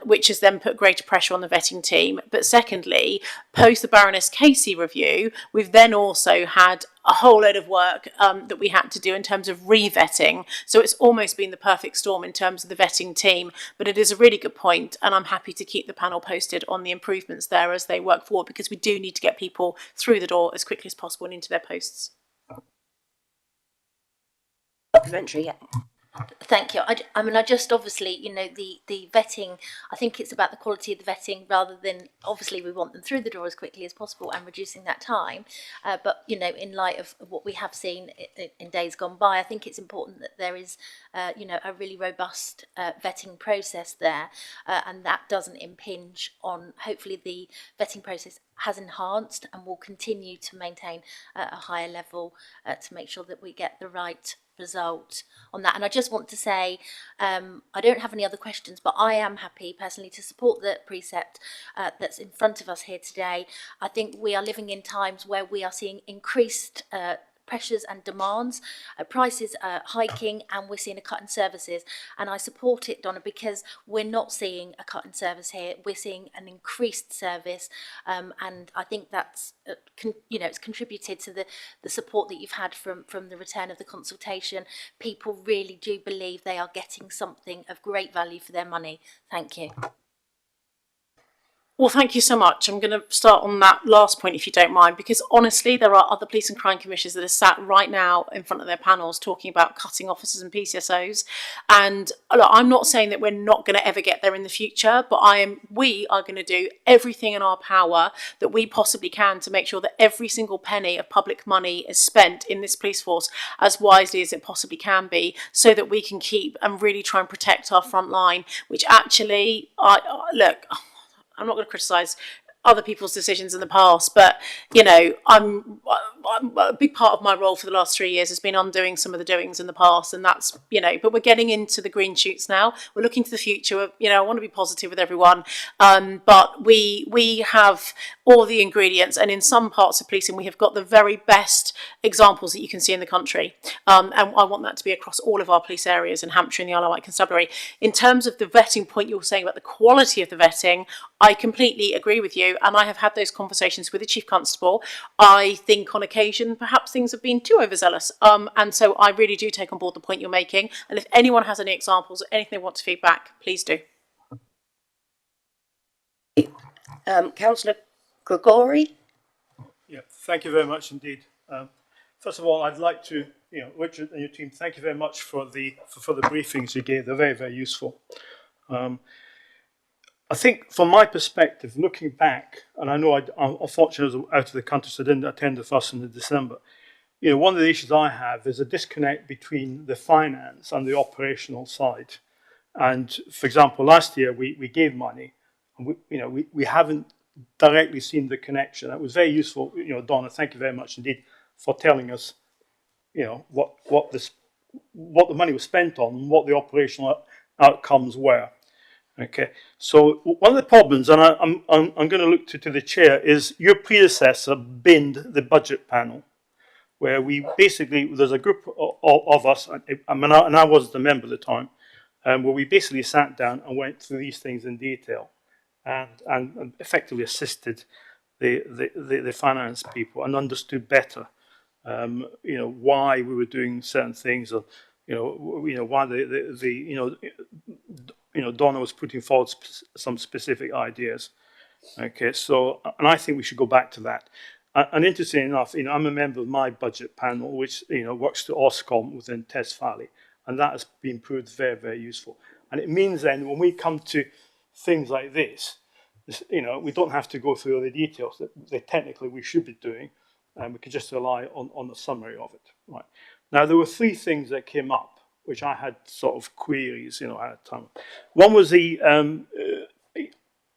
which has then put greater pressure on the vetting team. But secondly, post the Baroness Casey review, we've then also had a whole load of work that we had to do in terms of re-vetting. So it's almost been the perfect storm in terms of the vetting team. But it is a really good point, and I'm happy to keep the panel posted on the improvements there as they work forward, because we do need to get people through the door as quickly as possible and into their posts. Supplementary, yeah. Thank you. I mean, I just obviously, the vetting, I think it's about the quality of the vetting rather than, obviously, we want them through the door as quickly as possible and reducing that time. But, in light of what we have seen in days gone by, I think it's important that there is, a really robust vetting process there. And that doesn't impinge on, hopefully, the vetting process has enhanced and will continue to maintain a higher level to make sure that we get the right result on that. And I just want to say, I don't have any other questions, but I am happy personally to support the precept that's in front of us here today. I think we are living in times where we are seeing increased pressures and demands, prices are hiking, and we're seeing a cut in services. And I support it, Donna, because we're not seeing a cut in service here. We're seeing an increased service, and I think that's it's contributed to the support that you've had from the return of the consultation. People really do believe they are getting something of great value for their money. Thank you. Well, thank you so much. I'm going to start on that last point, if you don't mind, because honestly, there are other police and crime commissioners that are sat right now in front of their panels talking about cutting officers and PCSOs. And look, I'm not saying that we're not going to ever get there in the future, but we are going to do everything in our power that we possibly can to make sure that every single penny of public money is spent in this police force as wisely as it possibly can be, so that we can keep and really try and protect our front line, which actually, look, I'm not going to criticise other people's decisions in the past, but I'm a big part of my role for the last 3 years has been undoing some of the doings in the past, and that's but we're getting into the green shoots now. We're looking to the future. I want to be positive with everyone, but we have all the ingredients, and in some parts of policing we have got the very best examples that you can see in the country, and I want that to be across all of our police areas in Hampshire and the Isle of Wight Constabulary. In terms of the vetting point you were saying about the quality of the vetting, I completely agree with you, and I have had those conversations with the Chief Constable. I think on occasion perhaps things have been too overzealous, and so I really do take on board the point you're making, and if anyone has any examples or anything they want to feedback, please do. Councillor Gregory? Yeah, thank you very much indeed. First of all, I'd like to, Richard and your team, thank you very much for the briefings you gave. They're very, very useful. I think from my perspective, looking back, and I know I'm unfortunately out of the country, so I didn't attend the 1st of December. One of the issues I have is a disconnect between the finance and the operational side. And for example, last year we gave money, and we haven't directly seen the connection. That was very useful, Donna. Thank you very much indeed for telling us, what the money was spent on and what the operational outcomes were. Okay, so one of the problems, and I'm going to look to the chair, is your predecessor binned the budget panel, where we basically, there's a group of us, and I wasn't a member at the time, where we basically sat down and went through these things in detail, and effectively assisted the finance people and understood better, why we were doing certain things, or why Donna was putting forward some specific ideas. Okay, so, and I think we should go back to that. And interesting enough, I'm a member of my budget panel, which, works to Ofcom within Tess Valley, and that has been proved very, very useful. And it means then when we come to things like this, we don't have to go through all the details that technically we should be doing, and we can just rely on the summary of it. Right. Now, there were 3 things that came up, which I had sort of queries, at the time. One was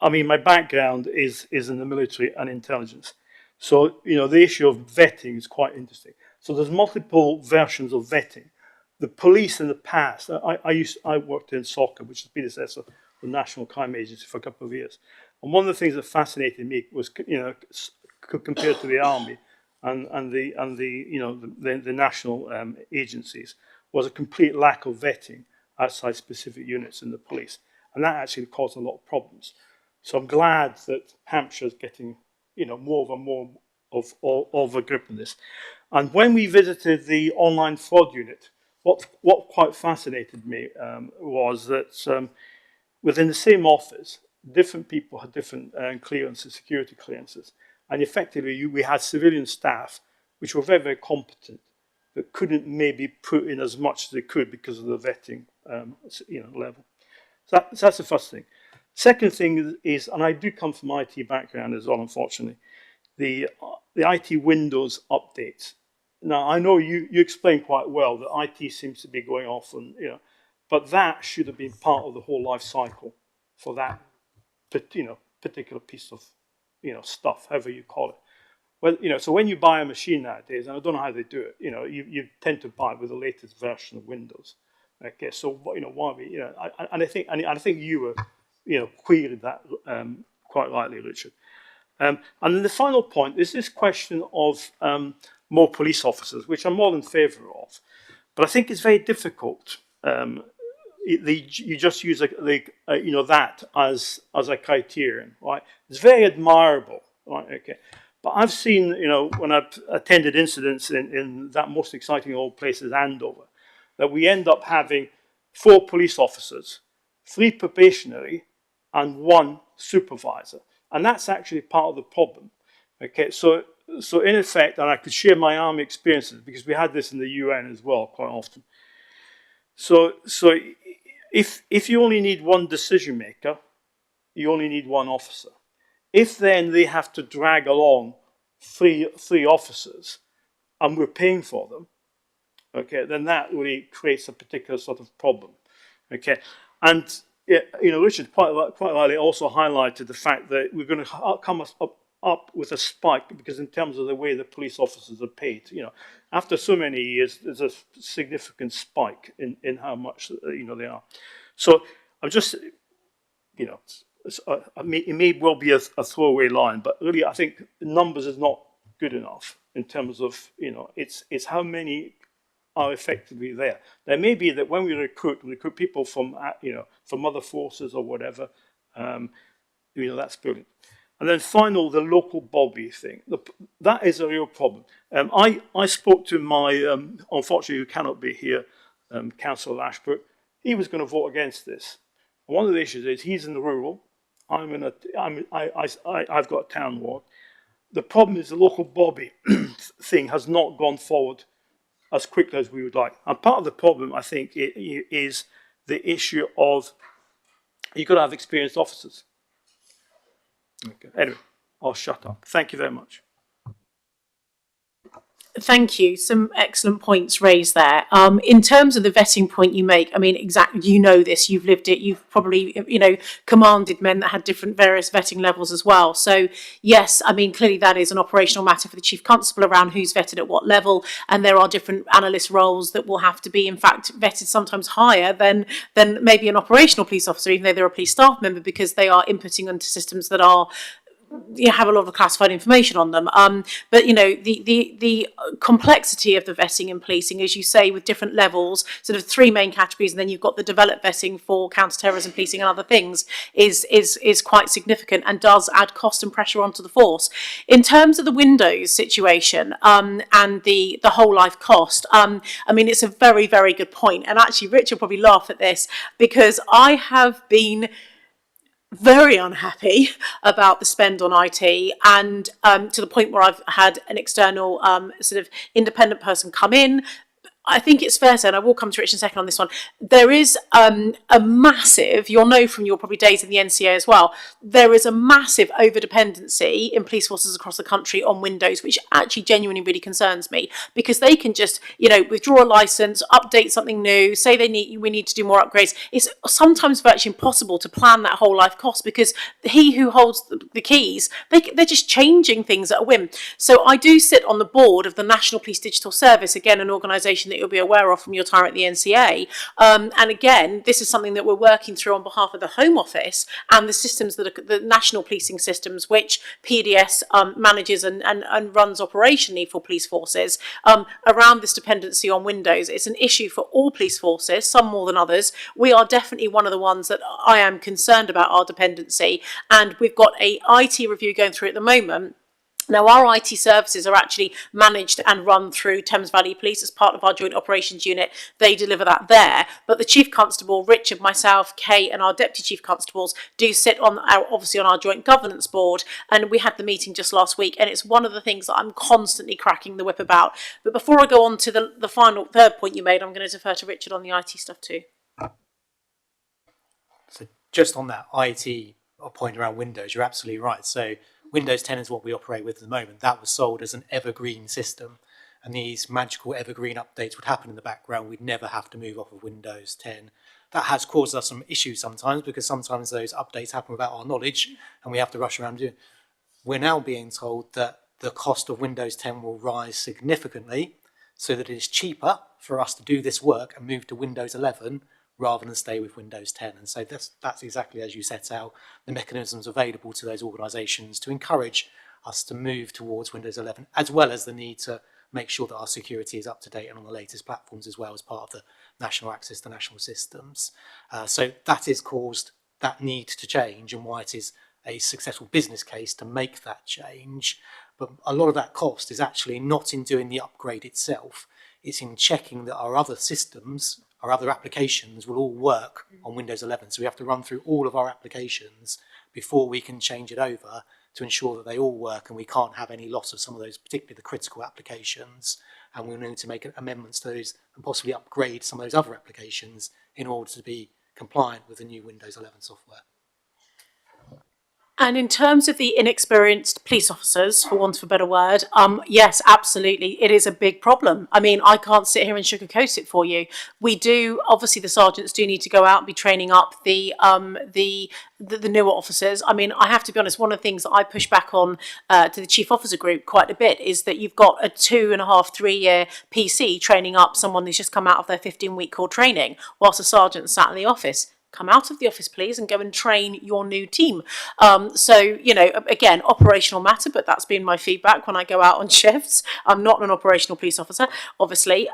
my background is in the military and intelligence. So, the issue of vetting is quite interesting. So there's multiple versions of vetting. The police in the past, I worked in SOCA, which is the predecessor of the National Crime Agency, for a couple of years. And one of the things that fascinated me was, compared to the army and the national agencies, was a complete lack of vetting outside specific units in the police. And that actually caused a lot of problems. So I'm glad that Hampshire is getting, more of a grip on this. And when we visited the online fraud unit, what quite fascinated me was that within the same office, different people had different clearances, security clearances. And effectively, we had civilian staff which were very, very competent, that couldn't maybe put in as much as they could because of the vetting level. So that's the first thing. Second thing is, and I do come from IT background as well, unfortunately, the IT Windows updates. Now I know you explained quite well that IT seems to be going off, and but that should have been part of the whole life cycle for that particular piece of stuff, however you call it. Well, so when you buy a machine nowadays, and I don't know how they do it, you tend to buy it with the latest version of Windows. Okay, so why we, I think you were, queried that quite rightly, Richard. And then the final point is this question of more police officers, which I'm more in favour of, but I think it's very difficult. You just use that as a criterion, right? It's very admirable, right? Okay. But I've seen, when I've attended incidents in that most exciting old place is Andover, that we end up having 4 police officers, 3 probationary, and 1 supervisor. And that's actually part of the problem. Okay, so in effect, and I could share my army experiences because we had this in the UN as well quite often. So if you only need 1 decision maker, you only need 1 officer. If then they have to drag along 3 officers, and we're paying for them, okay, then that really creates a particular sort of problem, okay. And Richard quite rightly also highlighted the fact that we're going to come up with a spike because in terms of the way the police officers are paid, after so many years, there's a significant spike in how much they are. So I'm just, it may well be a throwaway line, but really I think numbers is not good enough in terms of, it's how many are effectively there. There may be that when we recruit people from, from other forces or whatever, that's brilliant. And then final, the local Bobby thing. That is a real problem. I spoke to my, unfortunately who cannot be here, Councillor Ashbrook. He was going to vote against this. And one of the issues is he's in the rural. I've got a town ward. The problem is the local Bobby thing has not gone forward as quickly as we would like. And part of the problem, I think, is the issue of you've got to have experienced officers. Okay. Anyway, I'll shut up. Thank you very much. Thank you. Some excellent points raised there. In terms of the vetting point you make, I mean, exactly, this, you've lived it, you've probably, commanded men that had different various vetting levels as well. So yes, I mean, clearly that is an operational matter for the Chief Constable around who's vetted at what level. And there are different analyst roles that will have to be, in fact, vetted sometimes higher than maybe an operational police officer, even though they're a police staff member, because they are inputting into systems that are have a lot of classified information on them. But the complexity of the vetting in policing, as you say, with different levels, sort of 3 main categories, and then you've got the developed vetting for counter-terrorism policing and other things, is quite significant and does add cost and pressure onto the force. In terms of the Windows situation and the whole life cost, I mean, it's a very, very good point. And actually, Rich will probably laugh at this because I have been very unhappy about the spend on IT, and to the point where I've had an external sort of independent person come in. I think it's fair to say, and I will come to Rich in a second on this one, there is a massive, you'll know from your probably days in the NCA as well, there is a massive over-dependency in police forces across the country on Windows, which actually genuinely really concerns me, because they can just, withdraw a license, update something new, say we need to do more upgrades. It's sometimes virtually impossible to plan that whole life cost because he who holds the keys, they're just changing things at a whim. So I do sit on the board of the National Police Digital Service, again, an organisation that you'll be aware of from your time at the NCA. And again, this is something that we're working through on behalf of the Home Office and the systems that are the national policing systems, which PDS manages and runs operationally for police forces around this dependency on Windows. It's an issue for all police forces, some more than others. We are definitely one of the ones that I am concerned about our dependency. And we've got a IT review going through at the moment Now, our IT services are actually managed and run through Thames Valley Police as part of our Joint Operations Unit. They deliver that there. But the Chief Constable, Richard, myself, Kay, and our Deputy Chief Constables do sit obviously on our Joint Governance Board. And we had the meeting just last week, and it's one of the things that I'm constantly cracking the whip about. But before I go on to the final third point you made, I'm going to defer to Richard on the IT stuff too. So just on that IT point around Windows, you're absolutely right. So Windows 10 is what we operate with at the moment. That was sold as an evergreen system, and these magical evergreen updates would happen in the background. We'd never have to move off of Windows 10. That has caused us some issues sometimes, because sometimes those updates happen without our knowledge and we have to rush around doing it. We're now being told that the cost of Windows 10 will rise significantly, so that it is cheaper for us to do this work and move to Windows 11 rather than stay with Windows 10. And so that's exactly as you set out, the mechanisms available to those organisations to encourage us to move towards Windows 11, as well as the need to make sure that our security is up to date and on the latest platforms as well, as part of the national access to national systems. So that has caused that need to change, and why it is a successful business case to make that change. But a lot of that cost is actually not in doing the upgrade itself, it's in checking that our other systems, our other applications will all work on Windows 11. So we have to run through all of our applications before we can change it over, to ensure that they all work and we can't have any loss of some of those, particularly the critical applications. And we'll need to make amendments to those and possibly upgrade some of those other applications in order to be compliant with the new Windows 11 software. And in terms of the inexperienced police officers, for want of a better word, yes, absolutely, it is a big problem. I mean, I can't sit here and sugarcoat it for you. We do, obviously, the sergeants do need to go out and be training up the newer officers. I mean, I have to be honest, one of the things that I push back on to the Chief Officer Group quite a bit is that you've got a 2.5, 3 year PC training up someone who's just come out of their 15-week core training, whilst a sergeant sat in the office. Come out of the office, please, and go and train your new team. So, you know, again, operational matter, but that's been my feedback when I go out on shifts. I'm not an operational police officer, obviously.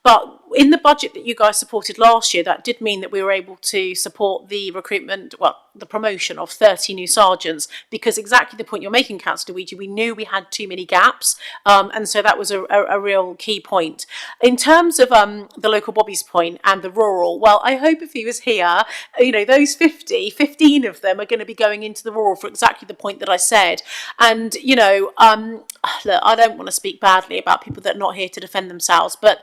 But in the budget that you guys supported last year, that did mean that we were able to support the recruitment, well, the promotion of 30 new sergeants, because exactly the point you're making, Councillor Weege, we knew we had too many gaps. And so that was a real key point. In terms of the local Bobby's point and the rural, well, I hope if he was here, you know, those 15 of them are going to be going into the rural for exactly the point that I said. And, you know, look, I don't want to speak badly about people that are not here to defend themselves, but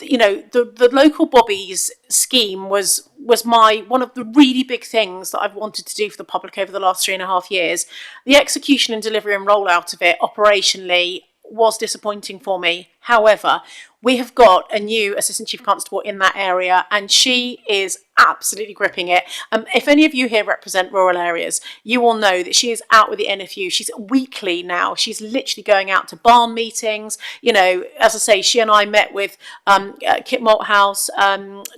you know, the local Bobbies scheme was one of the really big things that I've wanted to do for the public over the last 3.5 years. The execution and delivery and rollout of it operationally was disappointing for me. However, we have got a new Assistant Chief Constable in that area, and she is absolutely gripping it. If any of you here represent rural areas, you will know that she is out with the NFU. She's weekly now. She's literally going out to barn meetings. You know, as I say, she and I met with Kit Malthouse,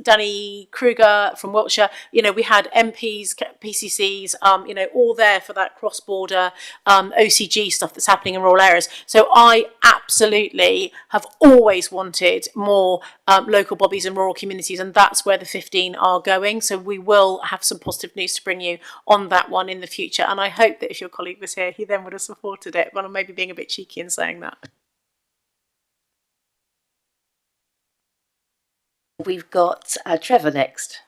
Danny Kruger from Wiltshire. You know, we had MPs, PCCs, you know, all there for that cross-border OCG stuff that's happening in rural areas. So I absolutely have always wanted more local bobbies in rural communities, and that's where the 15 are going. So we will have some positive news to bring you on that one in the future. And I hope that if your colleague was here, he then would have supported it. But I'm maybe being a bit cheeky in saying that. We've got Trevor next.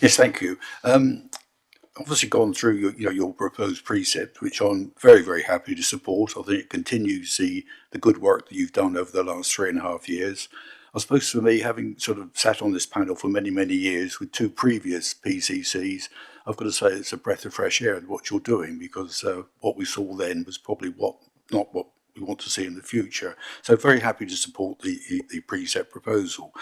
Yes, thank you. Obviously gone through your proposed precept, which I'm very, very happy to support. I think it continues the good work that you've done over the last 3.5 years. I suppose for me, having sort of sat on this panel for many, many years with 2 previous PCCs, I've got to say it's a breath of fresh air in what you're doing, because what we saw then was probably not what we want to see in the future. So very happy to support the precept proposal,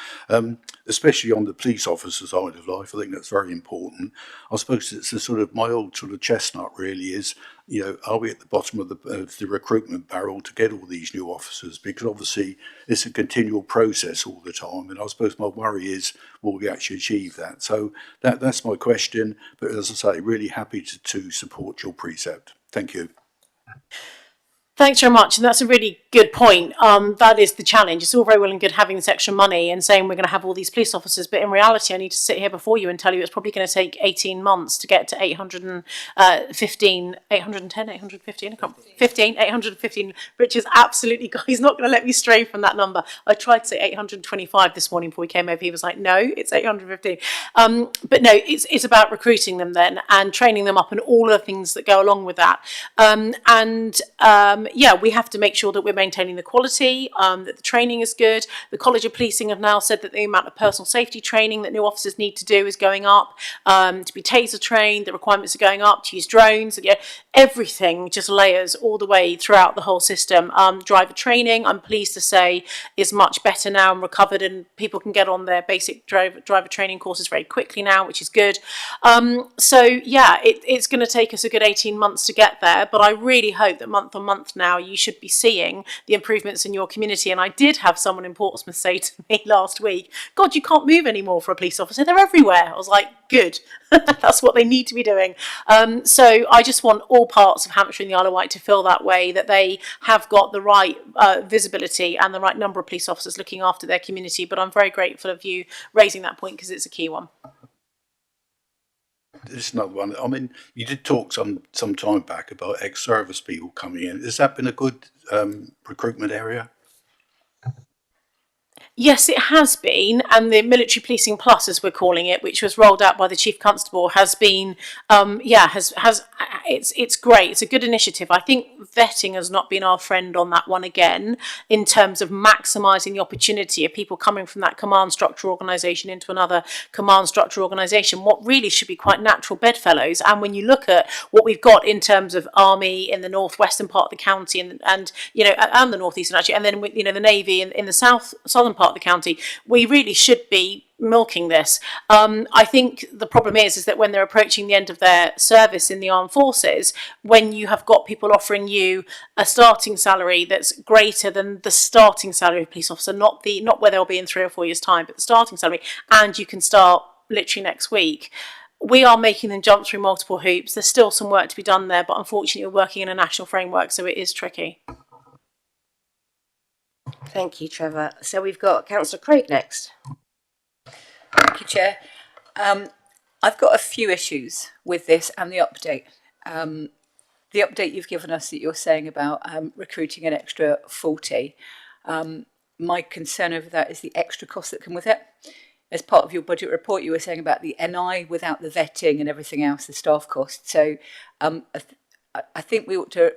especially on the police officer side of life. I think that's very important. I suppose it's a sort of my old sort of chestnut really is, you know, are we at the bottom of the recruitment barrel to get all these new officers? Because obviously it's a continual process all the time, and I suppose my worry is, will we actually achieve that? So that's my question. But as I say, really happy to support your precept. Thank you. Thanks very much, and that's a really good point. That is the challenge. It's all very well and good having this extra money and saying we're going to have all these police officers, but in reality, I need to sit here before you and tell you it's probably going to take 18 months to get to 815, which is absolutely, he's not going to let me stray from that number. I tried to say 825 this morning before we came over. He was like, no, it's 815. But no, it's about recruiting them then and training them up and all the things that go along with that. Yeah, we have to make sure that we're maintaining the quality, that the training is good. The College of Policing have now said that the amount of personal safety training that new officers need to do is going up, to be taser trained, the requirements are going up, to use drones, everything just layers all the way throughout the whole system. Driver training, I'm pleased to say, is much better now and recovered, and people can get on their basic driver training courses very quickly now, which is good. So yeah, it's going to take us a good 18 months to get there, but I really hope that month on month now you should be seeing the improvements in your community. And I did have someone in Portsmouth say to me last week, God, you can't move anymore for a police officer, they're everywhere. I was like, good, that's what they need to be doing. So I just want all parts of Hampshire and the Isle of Wight to feel that way, that they have got the right visibility and the right number of police officers looking after their community. But I'm very grateful of you raising that point because it's a key one. There's another one. I mean, you did talk some time back about ex-service people coming in. Has that been a good recruitment area? Yes, it has been, and the Military Policing Plus, as we're calling it, which was rolled out by the Chief Constable, has been, it's great. It's a good initiative. I think vetting has not been our friend on that one again, in terms of maximising the opportunity of people coming from that command structure organisation into another command structure organisation, what really should be quite natural bedfellows. And when you look at what we've got in terms of Army in the northwestern part of the county and the northeastern actually, and then the Navy in the southern part of the county, we really should be milking this. I think the problem is that when they're approaching the end of their service in the armed forces, when you have got people offering you a starting salary that's greater than the starting salary of a police officer, not where they'll be in 3 or 4 years' time, but the starting salary, and you can start literally next week. We are making them jump through multiple hoops. There's still some work to be done there, but unfortunately we're working in a national framework, so it is tricky. Thank you, Trevor. So we've got Councillor Craig next. Thank you, Chair. I've got a few issues with this and the update. The update you've given us that you're saying about recruiting an extra 40. My concern over that is the extra costs that come with it. As part of your budget report, you were saying about the NI without the vetting and everything else, the staff costs. So I think we ought to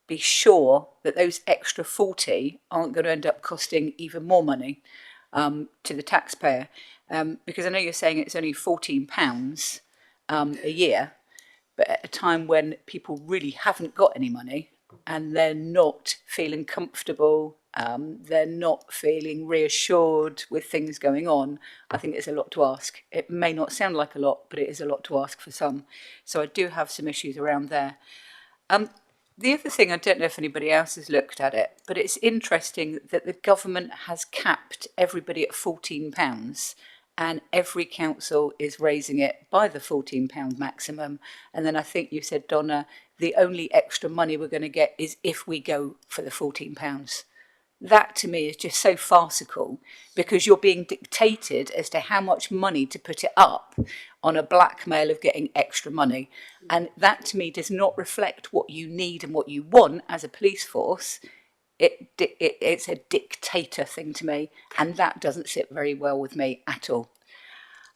be sure that those extra 40 aren't going to end up costing even more money to the taxpayer. Because I know you're saying it's only £14 a year, but at a time when people really haven't got any money and they're not feeling comfortable, they're not feeling reassured with things going on, I think it's a lot to ask. It may not sound like a lot, but it is a lot to ask for some. So I do have some issues around there. The other thing, I don't know if anybody else has looked at it, but it's interesting that the government has capped everybody at £14 and every council is raising it by the £14 maximum. And then I think you said, Donna, the only extra money we're going to get is if we go for the £14. That to me is just so farcical, because you're being dictated as to how much money to put it up on a blackmail of getting extra money. And that to me does not reflect what you need and what you want as a police force. It's a dictator thing to me, and that doesn't sit very well with me at all.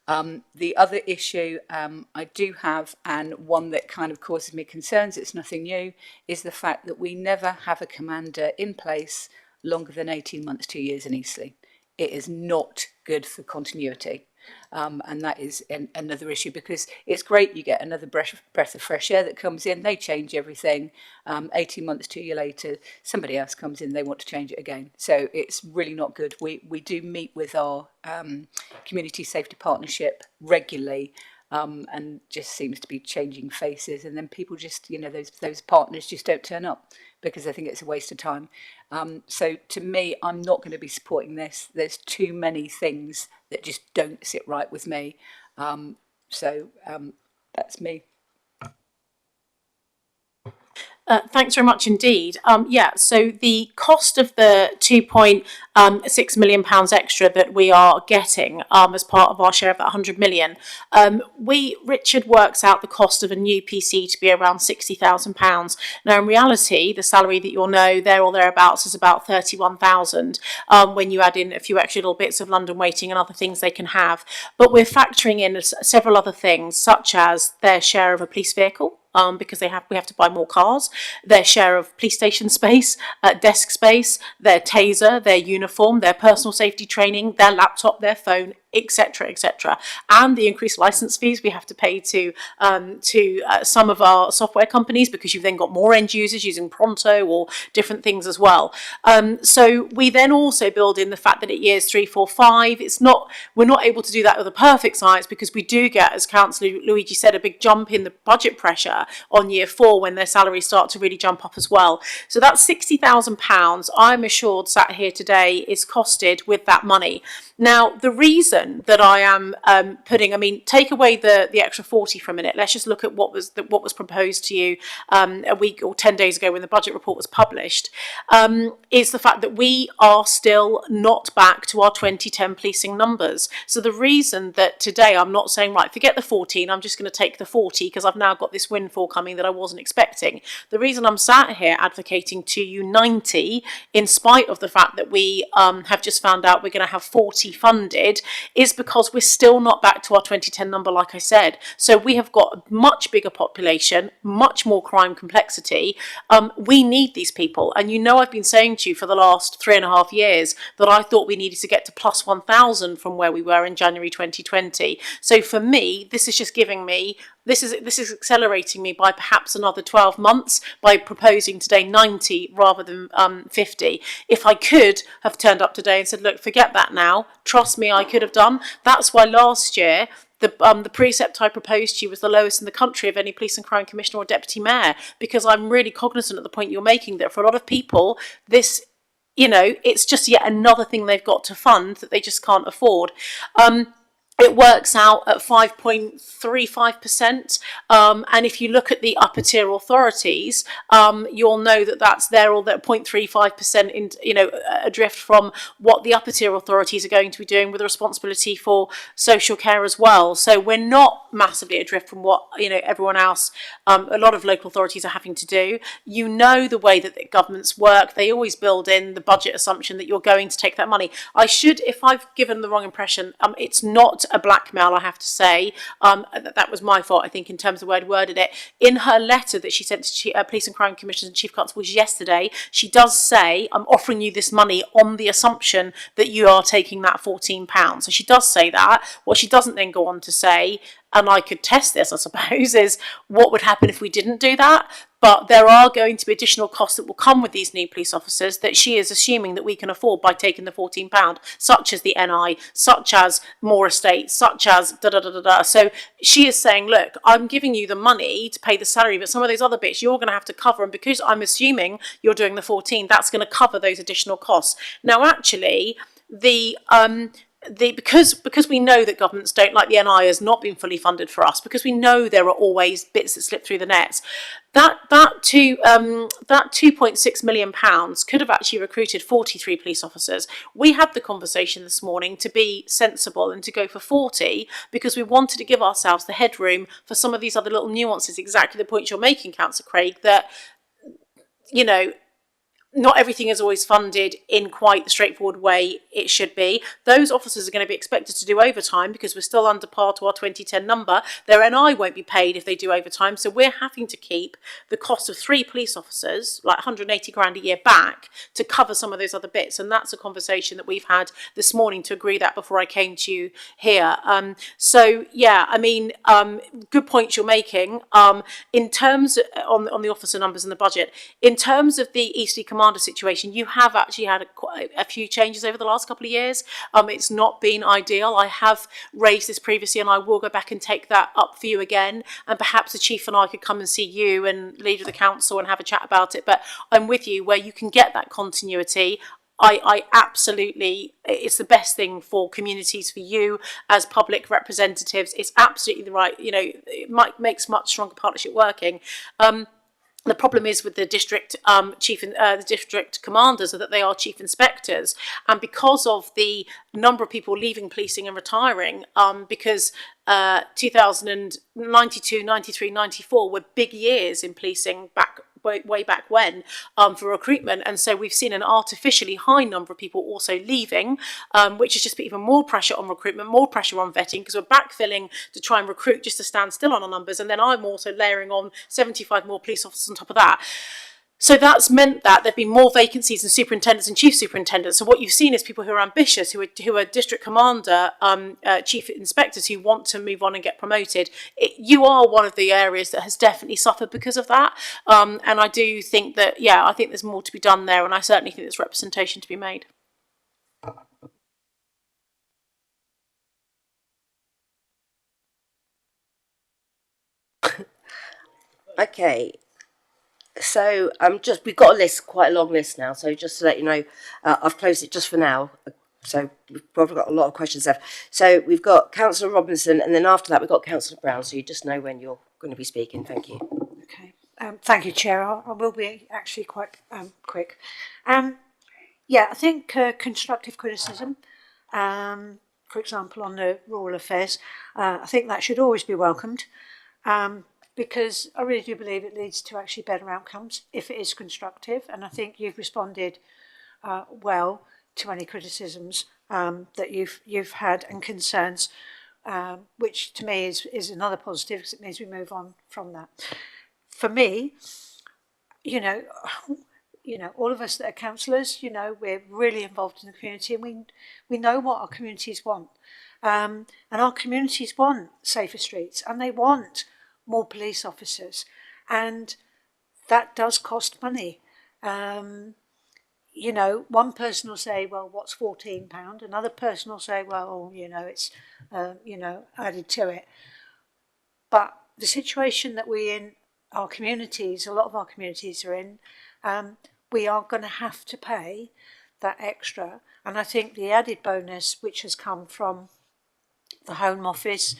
The other issue I do have, and one that kind of causes me concerns, it's nothing new, is the fact that we never have a commander in place longer than 18 months, 2 years in Eastleigh. It is not good for continuity. And that is another issue, because it's great you get another breath of fresh air that comes in, they change everything, 18 months, 2 years later, somebody else comes in, they want to change it again. So it's really not good. We do meet with our community safety partnership regularly, and just seems to be changing faces, and then people just, those partners just don't turn up because I think it's a waste of time. So to me, I'm not going to be supporting this. There's too many things that just don't sit right with me. So that's me. Thanks very much indeed. So the cost of the £2.6 million extra that we are getting as part of our share of that 100 million, Richard works out the cost of a new PC to be around £60,000. Now, in reality, the salary that you'll know there or thereabouts is about 31,000 when you add in a few extra little bits of London waiting and other things they can have. But we're factoring in several other things, such as their share of a police vehicle. Because we have to buy more cars, their share of police station space, desk space, their taser, their uniform, their personal safety training, their laptop, their phone, etc., and the increased license fees we have to pay to some of our software companies, because you've then got more end users using Pronto or different things as well. So we then also build in the fact that at years 3, 4, 5, we're not able to do that with a perfect science, because we do get, as Councillor Luigi said, a big jump in the budget pressure on year 4 when their salaries start to really jump up as well. So that's £60,000 I'm assured sat here today is costed with that money. Now, the reason that I am take away the extra 40 for a minute. Let's just look at what was proposed to you a week or 10 days ago when the budget report was published, is the fact that we are still not back to our 2010 policing numbers. So the reason that today I'm not saying, right, forget the 14, I'm just going to take the 40 because I've now got this windfall coming that I wasn't expecting. The reason I'm sat here advocating to you 90, in spite of the fact that we have just found out we're going to have 40 funded, is because we're still not back to our 2010 number, like I said. So we have got a much bigger population, much more crime complexity. We need these people. And I've been saying to you for the last 3.5 years that I thought we needed to get to plus 1,000 from where we were in January 2020. So for me, this is just giving me This is accelerating me by perhaps another 12 months by proposing today 90 rather than 50. If I could have turned up today and said, look, forget that now, trust me, I could have done. That's why last year the precept I proposed to you was the lowest in the country of any police and crime commissioner or deputy mayor, because I'm really cognizant of the point you're making that for a lot of people, this, it's just yet another thing they've got to fund that they just can't afford. It works out at 5.35%, and if you look at the upper tier authorities, you'll know that they're all at 0.35% in, adrift from what the upper tier authorities are going to be doing with the responsibility for social care as well. So we're not massively adrift from what everyone else, a lot of local authorities are having to do. The way that the governments work, they always build in the budget assumption that you're going to take that money. If I've given the wrong impression, it's not a blackmail, I have to say. That was my fault, I think, in terms of the way I worded it. In her letter that she sent to police and crime commissioners and chief constables yesterday, she does say, I'm offering you this money on the assumption that you are taking that £14. So she does say that. What she doesn't then go on to say, and I could test this, I suppose, is what would happen if we didn't do that. But there are going to be additional costs that will come with these new police officers that she is assuming that we can afford by taking the £14, such as the NI, such as more estates, such as da-da-da-da-da. So she is saying, look, I'm giving you the money to pay the salary, but some of those other bits you're going to have to cover. And because I'm assuming you're doing the 14, that's going to cover those additional costs. Now, actually, because we know that governments don't like the NI has not been fully funded for us, because we know there are always bits that slip through the nets, that £2.6 million could have actually recruited 43 police officers. We had the conversation this morning to be sensible and to go for 40 because we wanted to give ourselves the headroom for some of these other little nuances, exactly the point you're making, Councillor Craig, that, not everything is always funded in quite the straightforward way it should be. Those officers are going to be expected to do overtime because we're still under par to our 2010 number. Their NI won't be paid if they do overtime. So we're having to keep the cost of 3 police officers, like 180 grand a year, back to cover some of those other bits. And that's a conversation that we've had this morning to agree that before I came to you here. Good points you're making. In terms on the officer numbers and the budget, in terms of the Eastleigh Commander situation, you have actually had a few changes over the last couple of years. It's not been ideal. I have raised this previously and I will go back and take that up for you again, and perhaps the Chief and I could come and see you and leader of the council and have a chat about it. But I'm with you where you can get that continuity. I absolutely, it's the best thing for communities, for you as public representatives. It's absolutely the right, it makes much stronger partnership working. The problem is with the district the district commanders are that they are chief inspectors, and because of the number of people leaving policing and retiring, because 2092, 93, 94 were big years in policing way back when for recruitment, and so we've seen an artificially high number of people also leaving, which has just put even more pressure on recruitment, more pressure on vetting, because we're backfilling to try and recruit just to stand still on our numbers, and then I'm also layering on 75 more police officers on top of that. So that's meant that there've been more vacancies in superintendents and chief superintendents. So what you've seen is people who are ambitious, who are district commander, chief inspectors who want to move on and get promoted. You are one of the areas that has definitely suffered because of that. And I do think that, I think there's more to be done there, and I certainly think there's representation to be made. Okay. So we've got a list, quite a long list now. So just to let you know, I've closed it just for now. So we've probably got a lot of questions left. So we've got Councillor Robinson, and then after that we've got Councillor Brown. So you just know when you're going to be speaking. Thank you. Okay. Thank you, Chair. I will be actually quite quick. I think constructive criticism, for example, on the rural affairs, I think that should always be welcomed. Because I really do believe it leads to actually better outcomes if it is constructive, and I think you've responded well to any criticisms that you've had and concerns, which to me is another positive, because it means we move on from that. For me, all of us that are councillors, we're really involved in the community, and we know what our communities want, and our communities want safer streets, and they want more police officers, and that does cost money. One person will say, well, what's £14? Another person will say, well, it's added to it. But the situation that we in our communities, a lot of our communities are in, we are going to have to pay that extra. And I think the added bonus which has come from the Home Office,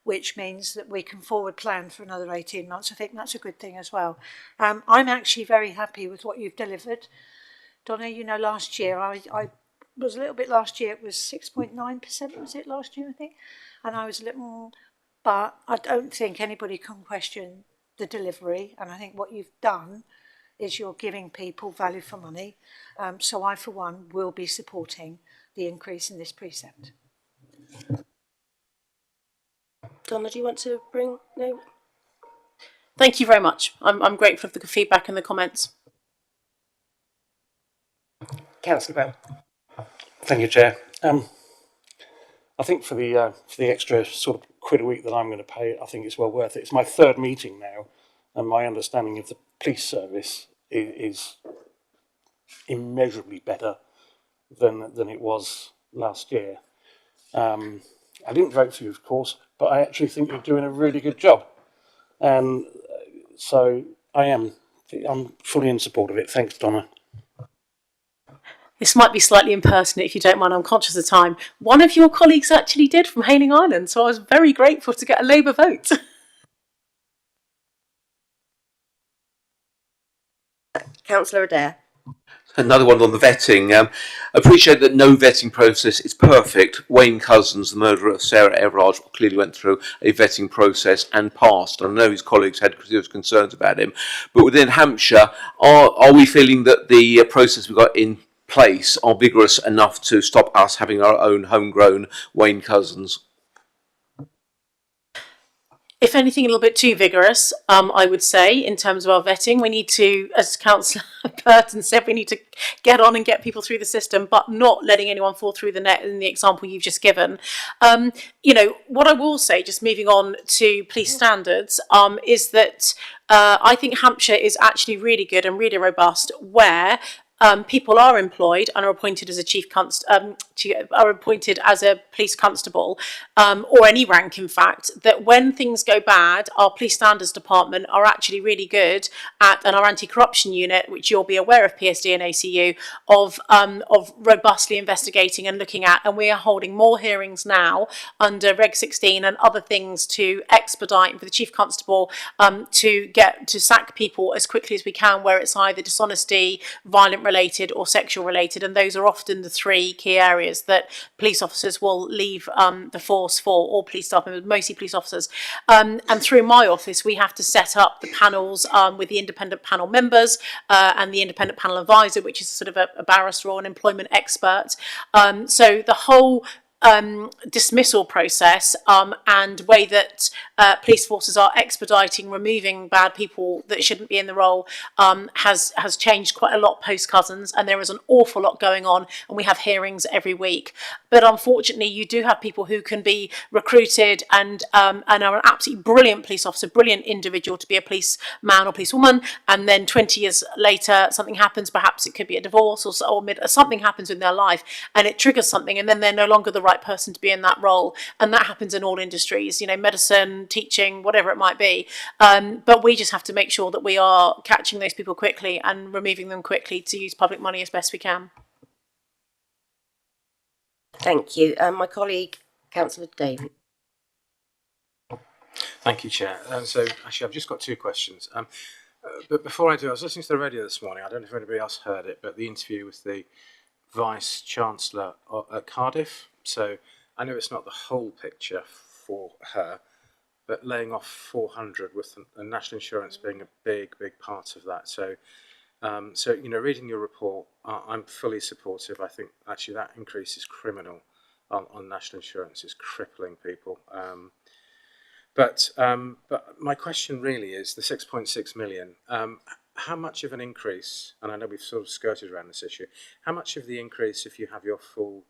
which means that we can forward plan for another 18 months. I think that's a good thing as well. I'm actually very happy with what you've delivered. Donna, last year, I was a little bit last year, it was 6.9%, was it last year, I think? And I was a little, but I don't think anybody can question the delivery. And I think what you've done is you're giving people value for money. So I, for one, will be supporting the increase in this precept. Donna, do you want to bring? No. Thank you very much. I'm grateful for the feedback and the comments. Councillor Brown. Thank you, Chair. I think for the extra sort of £1 a week that I'm going to pay, I think it's well worth it. It's my third meeting now, and my understanding of the police service is immeasurably better than it was last year. I didn't vote for you, of course, but I actually think you're doing a really good job. And so I'm fully in support of it. Thanks, Donna. This might be slightly impersonate, if you don't mind, I'm conscious of time. One of your colleagues actually did from Hayling Island, so I was very grateful to get a Labour vote. Councillor Adair. Another one on the vetting. Appreciate that no vetting process is perfect. Wayne Cousins, the murderer of Sarah Everard, clearly went through a vetting process and passed. I know his colleagues had serious concerns about him. But within Hampshire, are we feeling that the process we've got in place are vigorous enough to stop us having our own homegrown Wayne Cousins? If anything, a little bit too vigorous, I would say, in terms of our vetting. We need to, as Councillor Burton said, we need to get on and get people through the system, but not letting anyone fall through the net in the example you've just given. What I will say, just moving on to police standards, is that I think Hampshire is actually really good and really robust, where people are employed and are appointed as a are appointed as a police constable, or any rank, in fact, that when things go bad, our police standards department are actually really good at, and our anti-corruption unit, which you'll be aware of, PSD and ACU, of robustly investigating and looking at. And we are holding more hearings now under Reg 16 and other things to expedite for the chief constable to sack people as quickly as we can, where it's either dishonesty, violent related, or sexual related. And those are often the three key areas that police officers will leave the force for, or police staff members, mostly police officers. And through my office, we have to set up the panels with the independent panel members and the independent panel advisor, which is sort of a barrister or an employment expert. So the whole dismissal process and way that police forces are expediting removing bad people that shouldn't be in the role has changed quite a lot post Cousins, and there is an awful lot going on, and we have hearings every week. But unfortunately, you do have people who can be recruited and are an absolutely brilliant police officer, brilliant individual to be a policeman or policewoman, and then 20 years later something happens, perhaps it could be a divorce or something happens in their life and it triggers something, and then they're no longer the right person to be in that role. And that happens in all industries, you know, medicine, teaching, whatever it might be. But we just have to make sure that we are catching those people quickly and removing them quickly to use public money as best we can. Thank you. My colleague, Councillor David. Thank you, Chair. So actually, I've just got two questions. But before I do, I was listening to the radio this morning. I don't know if anybody else heard it, but the interview with the Vice Chancellor at Cardiff. So I know it's not the whole picture for her, but laying off 400 with the national insurance being a big part of that. So, you know, reading your report, I'm fully supportive. I think actually that increase is criminal on national insurance. It's crippling people. But my question really is the 6.6 million. How much of an increase, and I know we've sort of skirted around this issue, how much of the increase, if you have your full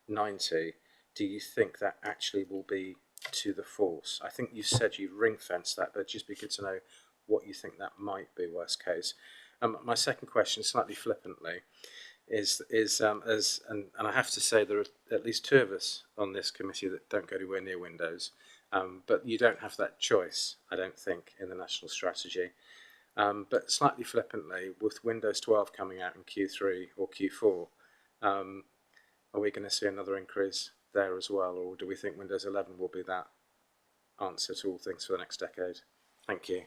90, do you think that actually will be to the force? I think you said you've ring-fenced that, but it'd just be good to know what you think that might be worst case. My second question, slightly flippantly, is and I have to say there are at least two of us on this committee that don't go anywhere near Windows, but you don't have that choice, I don't think, in the national strategy. But slightly flippantly, with Windows 12 coming out in Q3 or Q4, are we going to see another increase there as well, or do we think Windows 11 will be that answer to all things for the next decade? Thank you.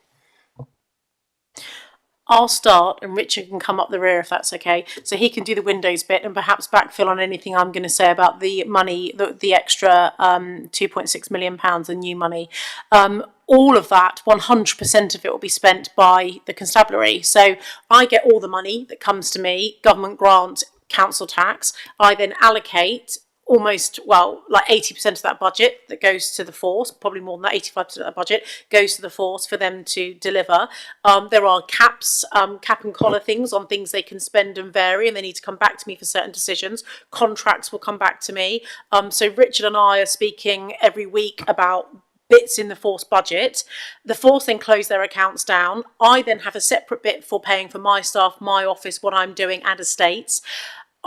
I'll start and Richard can come up the rear if that's okay. So he can do the Windows bit and perhaps backfill on anything I'm going to say about the money, the extra £2.6 million, the new money. All of that, 100% of it will be spent by the constabulary. So I get all the money that comes to me, government grant, council tax. I then allocate almost, well, like 80% of that budget that goes to the force, probably more than that, 85% of that budget goes to the force for them to deliver. There are caps, cap and collar things on things they can spend and vary, and they need to come back to me for certain decisions. Contracts will come back to me. So Richard and I are speaking every week about bits in the force budget. The force then close their accounts down. I then have a separate bit for paying for my staff, my office, what I'm doing, and estates.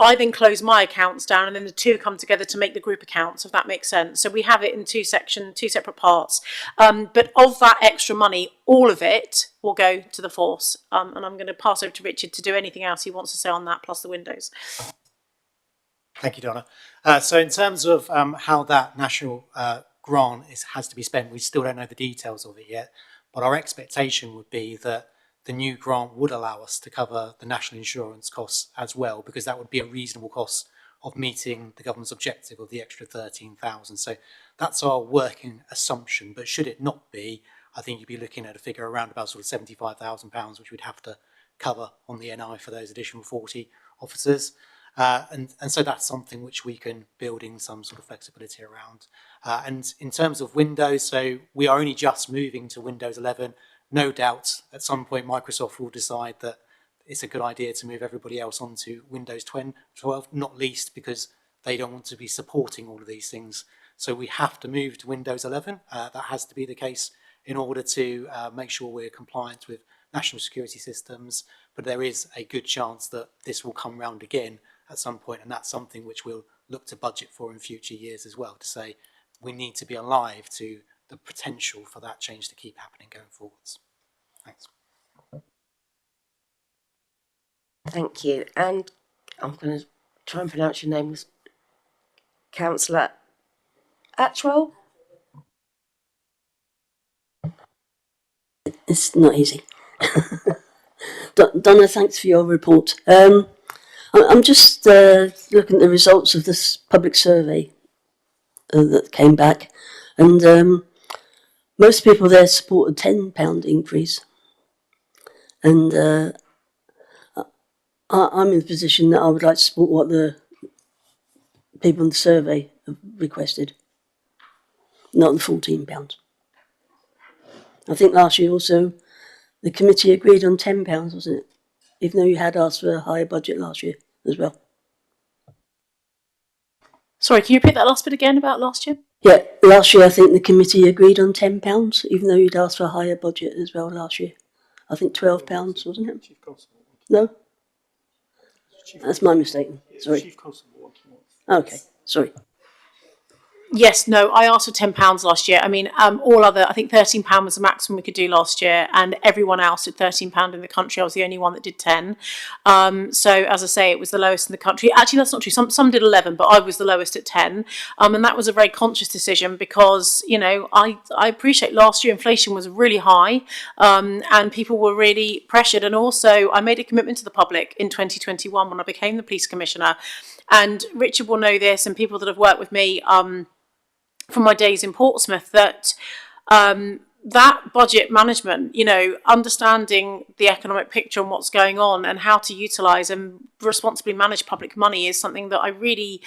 I then close my accounts down, and then the two come together to make the group accounts, if that makes sense. So we have it in two separate parts. But of that extra money, all of it will go to the force. And I'm going to pass over to Richard to do anything else he wants to say on that, plus the Windows. Thank you, Donna. So in terms of how that national grant has to be spent, we still don't know the details of it yet. But our expectation would be that the new grant would allow us to cover the national insurance costs as well, because that would be a reasonable cost of meeting the government's objective of the extra 13,000. So that's our working assumption. But should it not be, I think you'd be looking at a figure around about sort of £75,000, which we'd have to cover on the NI for those additional 40 officers. And so that's something which we can build in some sort of flexibility around. And in terms of Windows, so we are only just moving to Windows 11. No doubt at some point Microsoft will decide that it's a good idea to move everybody else onto Windows 12, not least because they don't want to be supporting all of these things. So we have to move to Windows 11. That has to be the case in order to make sure we're compliant with national security systems, but there is a good chance that this will come round again at some point, and that's something which we'll look to budget for in future years as well, to say we need to be alive to the potential for that change to keep happening going forwards. Thanks. Thank you. And I'm going to try and pronounce your name, Councillor Atwell. It's not easy. Donna, thanks for your report. I'm just looking at the results of this public survey that came back, and most people there support a £10 increase. And I'm in the position that I would like to support what the people in the survey have requested, not the £14. I think last year also the committee agreed on £10, wasn't it? Even though you had asked for a higher budget last year as well. Sorry, can you repeat that last bit again about last year? Yeah, last year I think the committee agreed on £10, even though you'd asked for a higher budget as well last year. I think £12, wasn't it? No? That's my mistake. Sorry. Okay, sorry. Yes, no, I asked for £10 last year. I mean, all other, I think £13 was the maximum we could do last year, and everyone else did £13 in the country. I was the only one that did 10. So as I say, it was the lowest in the country. Actually, that's not true. Some did 11, but I was the lowest at 10. And that was a very conscious decision because, you know, I appreciate last year inflation was really high, and people were really pressured. And also I made a commitment to the public in 2021 when I became the police commissioner. And Richard will know this, and people that have worked with me, from my days in Portsmouth, that that budget management, you know, understanding the economic picture and what's going on and how to utilise and responsibly manage public money is something that I really,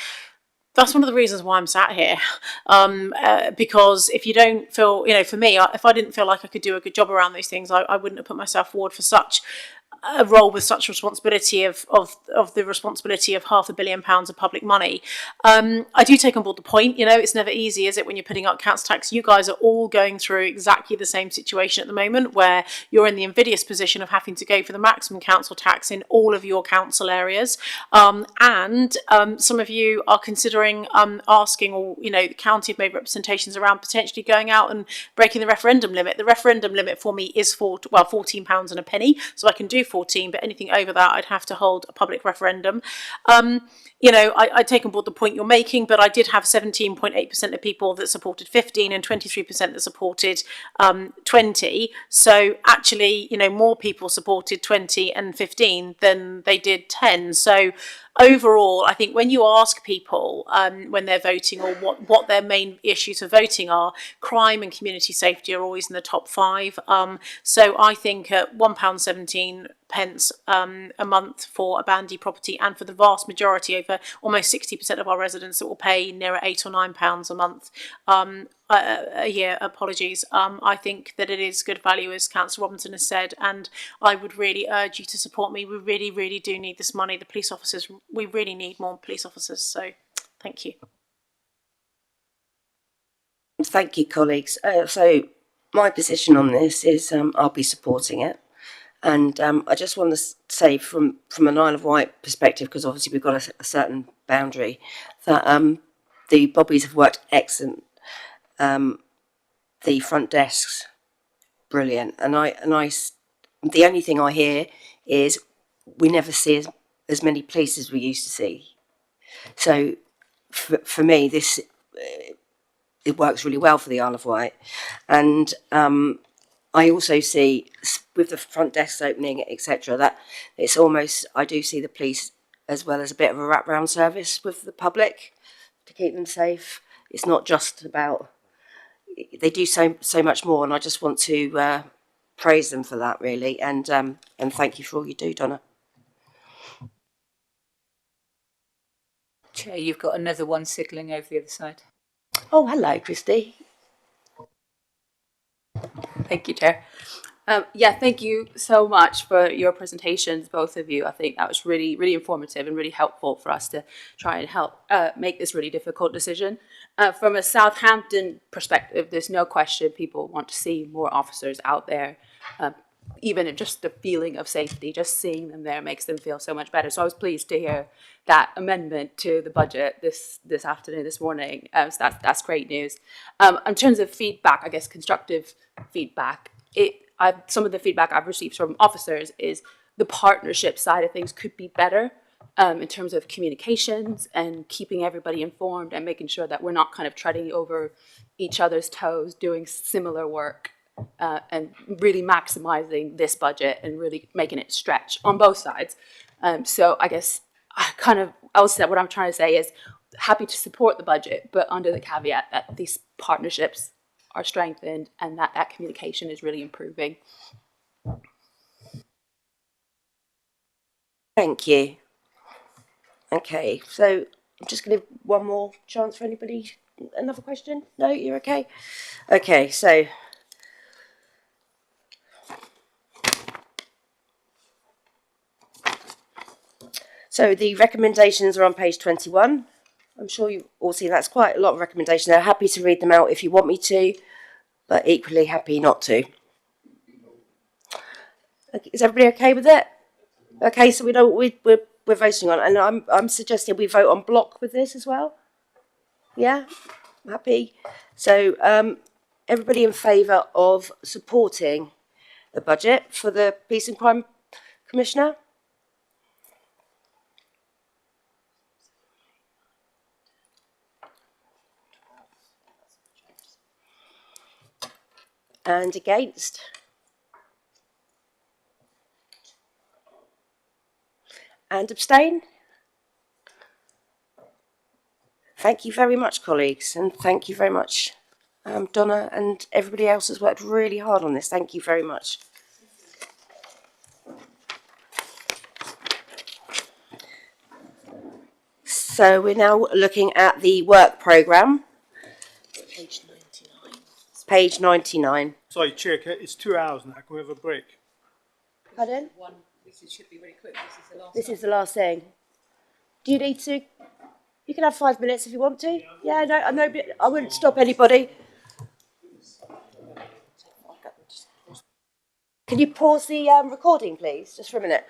that's one of the reasons why I'm sat here. Because if you don't feel, you know, for me, if I didn't feel like I could do a good job around those things, I wouldn't have put myself forward for such a role with such responsibility of the responsibility of £500 million of public money. I do take on board the point, you know, it's never easy, is it, when you're putting up council tax? You guys are all going through exactly the same situation at the moment, where you're in the invidious position of having to go for the maximum council tax in all of your council areas. And some of you are considering asking, or, you know, the county have made representations around potentially going out and breaking the referendum limit. The referendum limit for me is £14 and a penny, so I can do 14, but anything over that I'd have to hold a public referendum. You know, I take on board the point you're making, but I did have 17.8% of people that supported 15 and 23% that supported 20. So actually, you know, more people supported 20 and 15 than they did 10. So overall, I think when you ask people when they're voting, or what their main issues of voting are, crime and community safety are always in the top 5. So I think at £1.17 a month for a bandy property, and for the vast majority, over almost 60% of our residents, that will pay nearer £8 or £9 a month a year, I think that it is good value, as Councillor Robinson has said, and I would really urge you to support me. We really, really do need this money. The police officers, we really need more police officers, so thank you. Thank you, colleagues. So my position on this is I'll be supporting it. And I just want to say from an Isle of Wight perspective, because obviously we've got a certain boundary, that the Bobbies have worked excellent. The front desks, brilliant. And the only thing I hear is we never see as many police as we used to see. So for me, this it works really well for the Isle of Wight. And I also see, with the front desks opening, etc., that it's almost, I do see the police as well as a bit of a wraparound service with the public to keep them safe. It's not just about, they do so much more, and I just want to praise them for that, really, and thank you for all you do, Donna. Chair, you've got another one signalling over the other side. Oh, hello, Christy. Thank you, Chair. Yeah, thank you so much for your presentations, both of you. I think that was really, really informative and really helpful for us to try and help make this really difficult decision. From a Southampton perspective, there's no question people want to see more officers out there even just the feeling of safety, just seeing them there makes them feel so much better. So I was pleased to hear that amendment to the budget this afternoon, this morning. So that's great news. In terms of feedback, I guess constructive feedback, some of the feedback I've received from officers is the partnership side of things could be better. In terms of communications and keeping everybody informed and making sure that we're not kind of treading over each other's toes, doing similar work, and really maximizing this budget and really making it stretch on both sides. So I guess what I'm trying to say is happy to support the budget, but under the caveat that these partnerships are strengthened and that communication is really improving. Thank you. Okay, so I'm just going to give one more chance for anybody. Another question? No, you're okay? Okay, so the recommendations are on page 21. I'm sure you've all seen that's quite a lot of recommendations. I'm happy to read them out if you want me to, but equally happy not to. Is everybody okay with it? Okay, so we know what we're voting on, and I'm suggesting we vote on block with this as well. Yeah, happy. So everybody in favour of supporting the budget for the Peace and Crime Commissioner? And against? And abstain? Thank you very much, colleagues, and thank you very much, Donna, and everybody else has worked really hard on this. Thank you very much. So we're now looking at the work programme. Page 99. Page 99. Sorry, Chair, it's 2 hours now. Can we have a break? Pardon? This should be really quick. This is the last thing. Do you need to? You can have 5 minutes if you want to. Yeah, no, I wouldn't stop anybody. Can you pause the recording, please, just for a minute?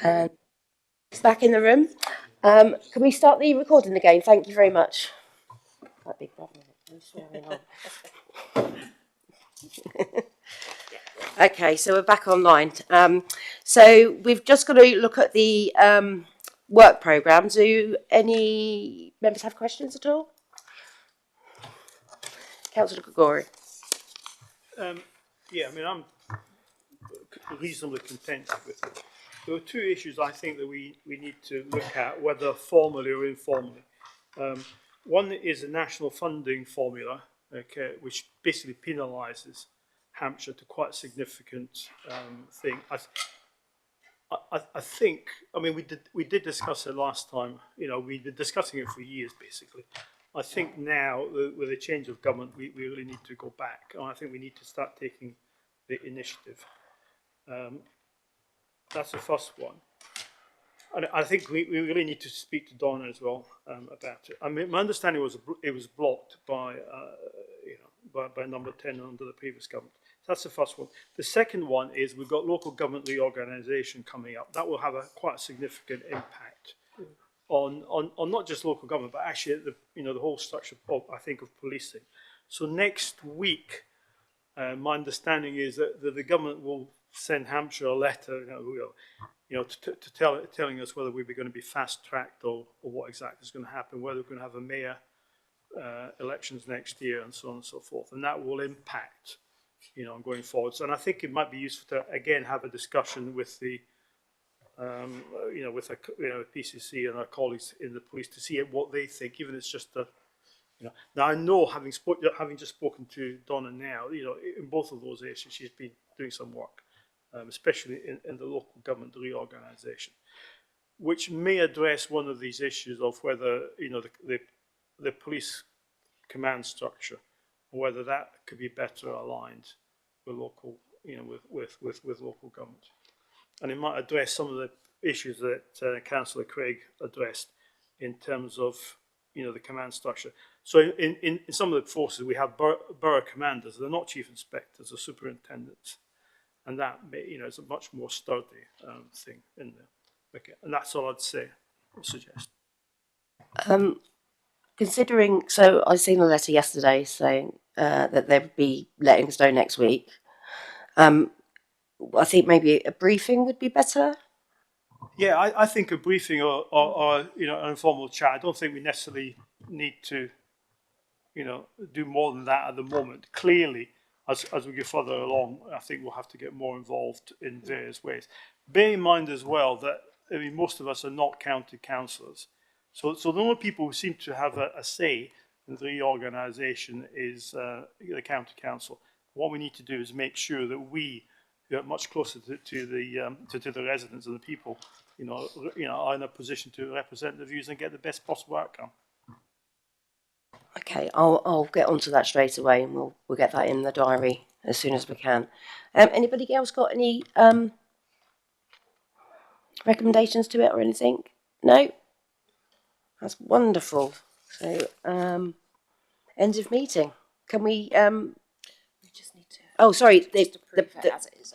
And it's back in the room. Can we start the recording again? Thank you very much. That big brother. I'm swearing on. Okay, so we're back online. So we've just got to look at the work programme. Do any members have questions at all? Councillor Gregori. Yeah, I mean, I'm reasonably content with it. There are two issues I think that we need to look at, whether formally or informally. One is a national funding formula, okay, which basically penalises Hampshire to quite a significant thing. I think, I mean, we did discuss it last time. You know, we've been discussing it for years, basically. I think now, with a change of government, we really need to go back. And I think we need to start taking the initiative. That's the first one. And I think we really need to speak to Donna as well about it. I mean, my understanding was it was blocked by, by number 10 under the previous government. So that's the first one. The second one is we've got local government reorganisation coming up. That will have quite a significant impact on not just local government, but actually the whole structure of, I think, of policing. So next week, my understanding is that the government will send Hampshire a letter, telling us whether we're going to be fast-tracked or what exactly is going to happen, whether we're going to have a mayor elections next year, and so on and so forth, and that will impact, going forwards. And I think it might be useful to again have a discussion with the, PCC and our colleagues in the police to see what they think, even if it's just a. Now I know, having just spoken to Donna now, in both of those issues, she's been doing some work, especially in the local government reorganisation, which may address one of these issues of whether the police command structure, or whether that could be better aligned with local, with local government, and it might address some of the issues that Councillor Craig addressed in terms of the command structure. So in some of the forces we have borough commanders. They're not chief inspectors or superintendents, and that is a much more sturdy thing in there. Okay, and that's all I'd say or suggest. Considering, so I seen a letter yesterday saying that they'd be letting us know next week. I think maybe a briefing would be better. Yeah, I think a briefing or an informal chat. I don't think we necessarily need to do more than that at the moment. Clearly, as we go further along, I think we'll have to get more involved in various ways. Bear in mind as well that most of us are not county councillors, so the only people who seem to have a say in the reorganisation is the county council. What we need to do is make sure that we get much closer to the residents and the people, are in a position to represent the views and get the best possible outcome. Okay, I'll get onto that straight away, and we'll get that in the diary as soon as we can. Anybody else got any recommendations to it or anything? No? That's wonderful. So, end of meeting. Can we? We just need to. Oh, sorry. The as it is.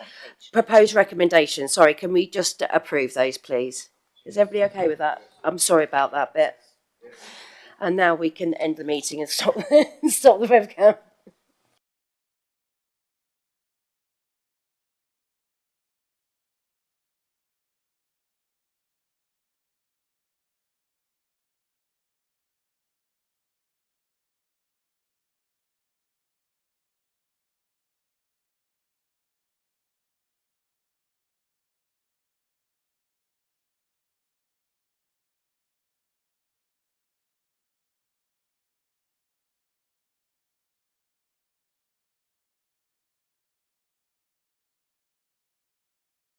Proposed recommendations. Sorry, can we just approve those, please? Is everybody okay with that? I'm sorry about that bit. And now we can end the meeting and stop the webcam.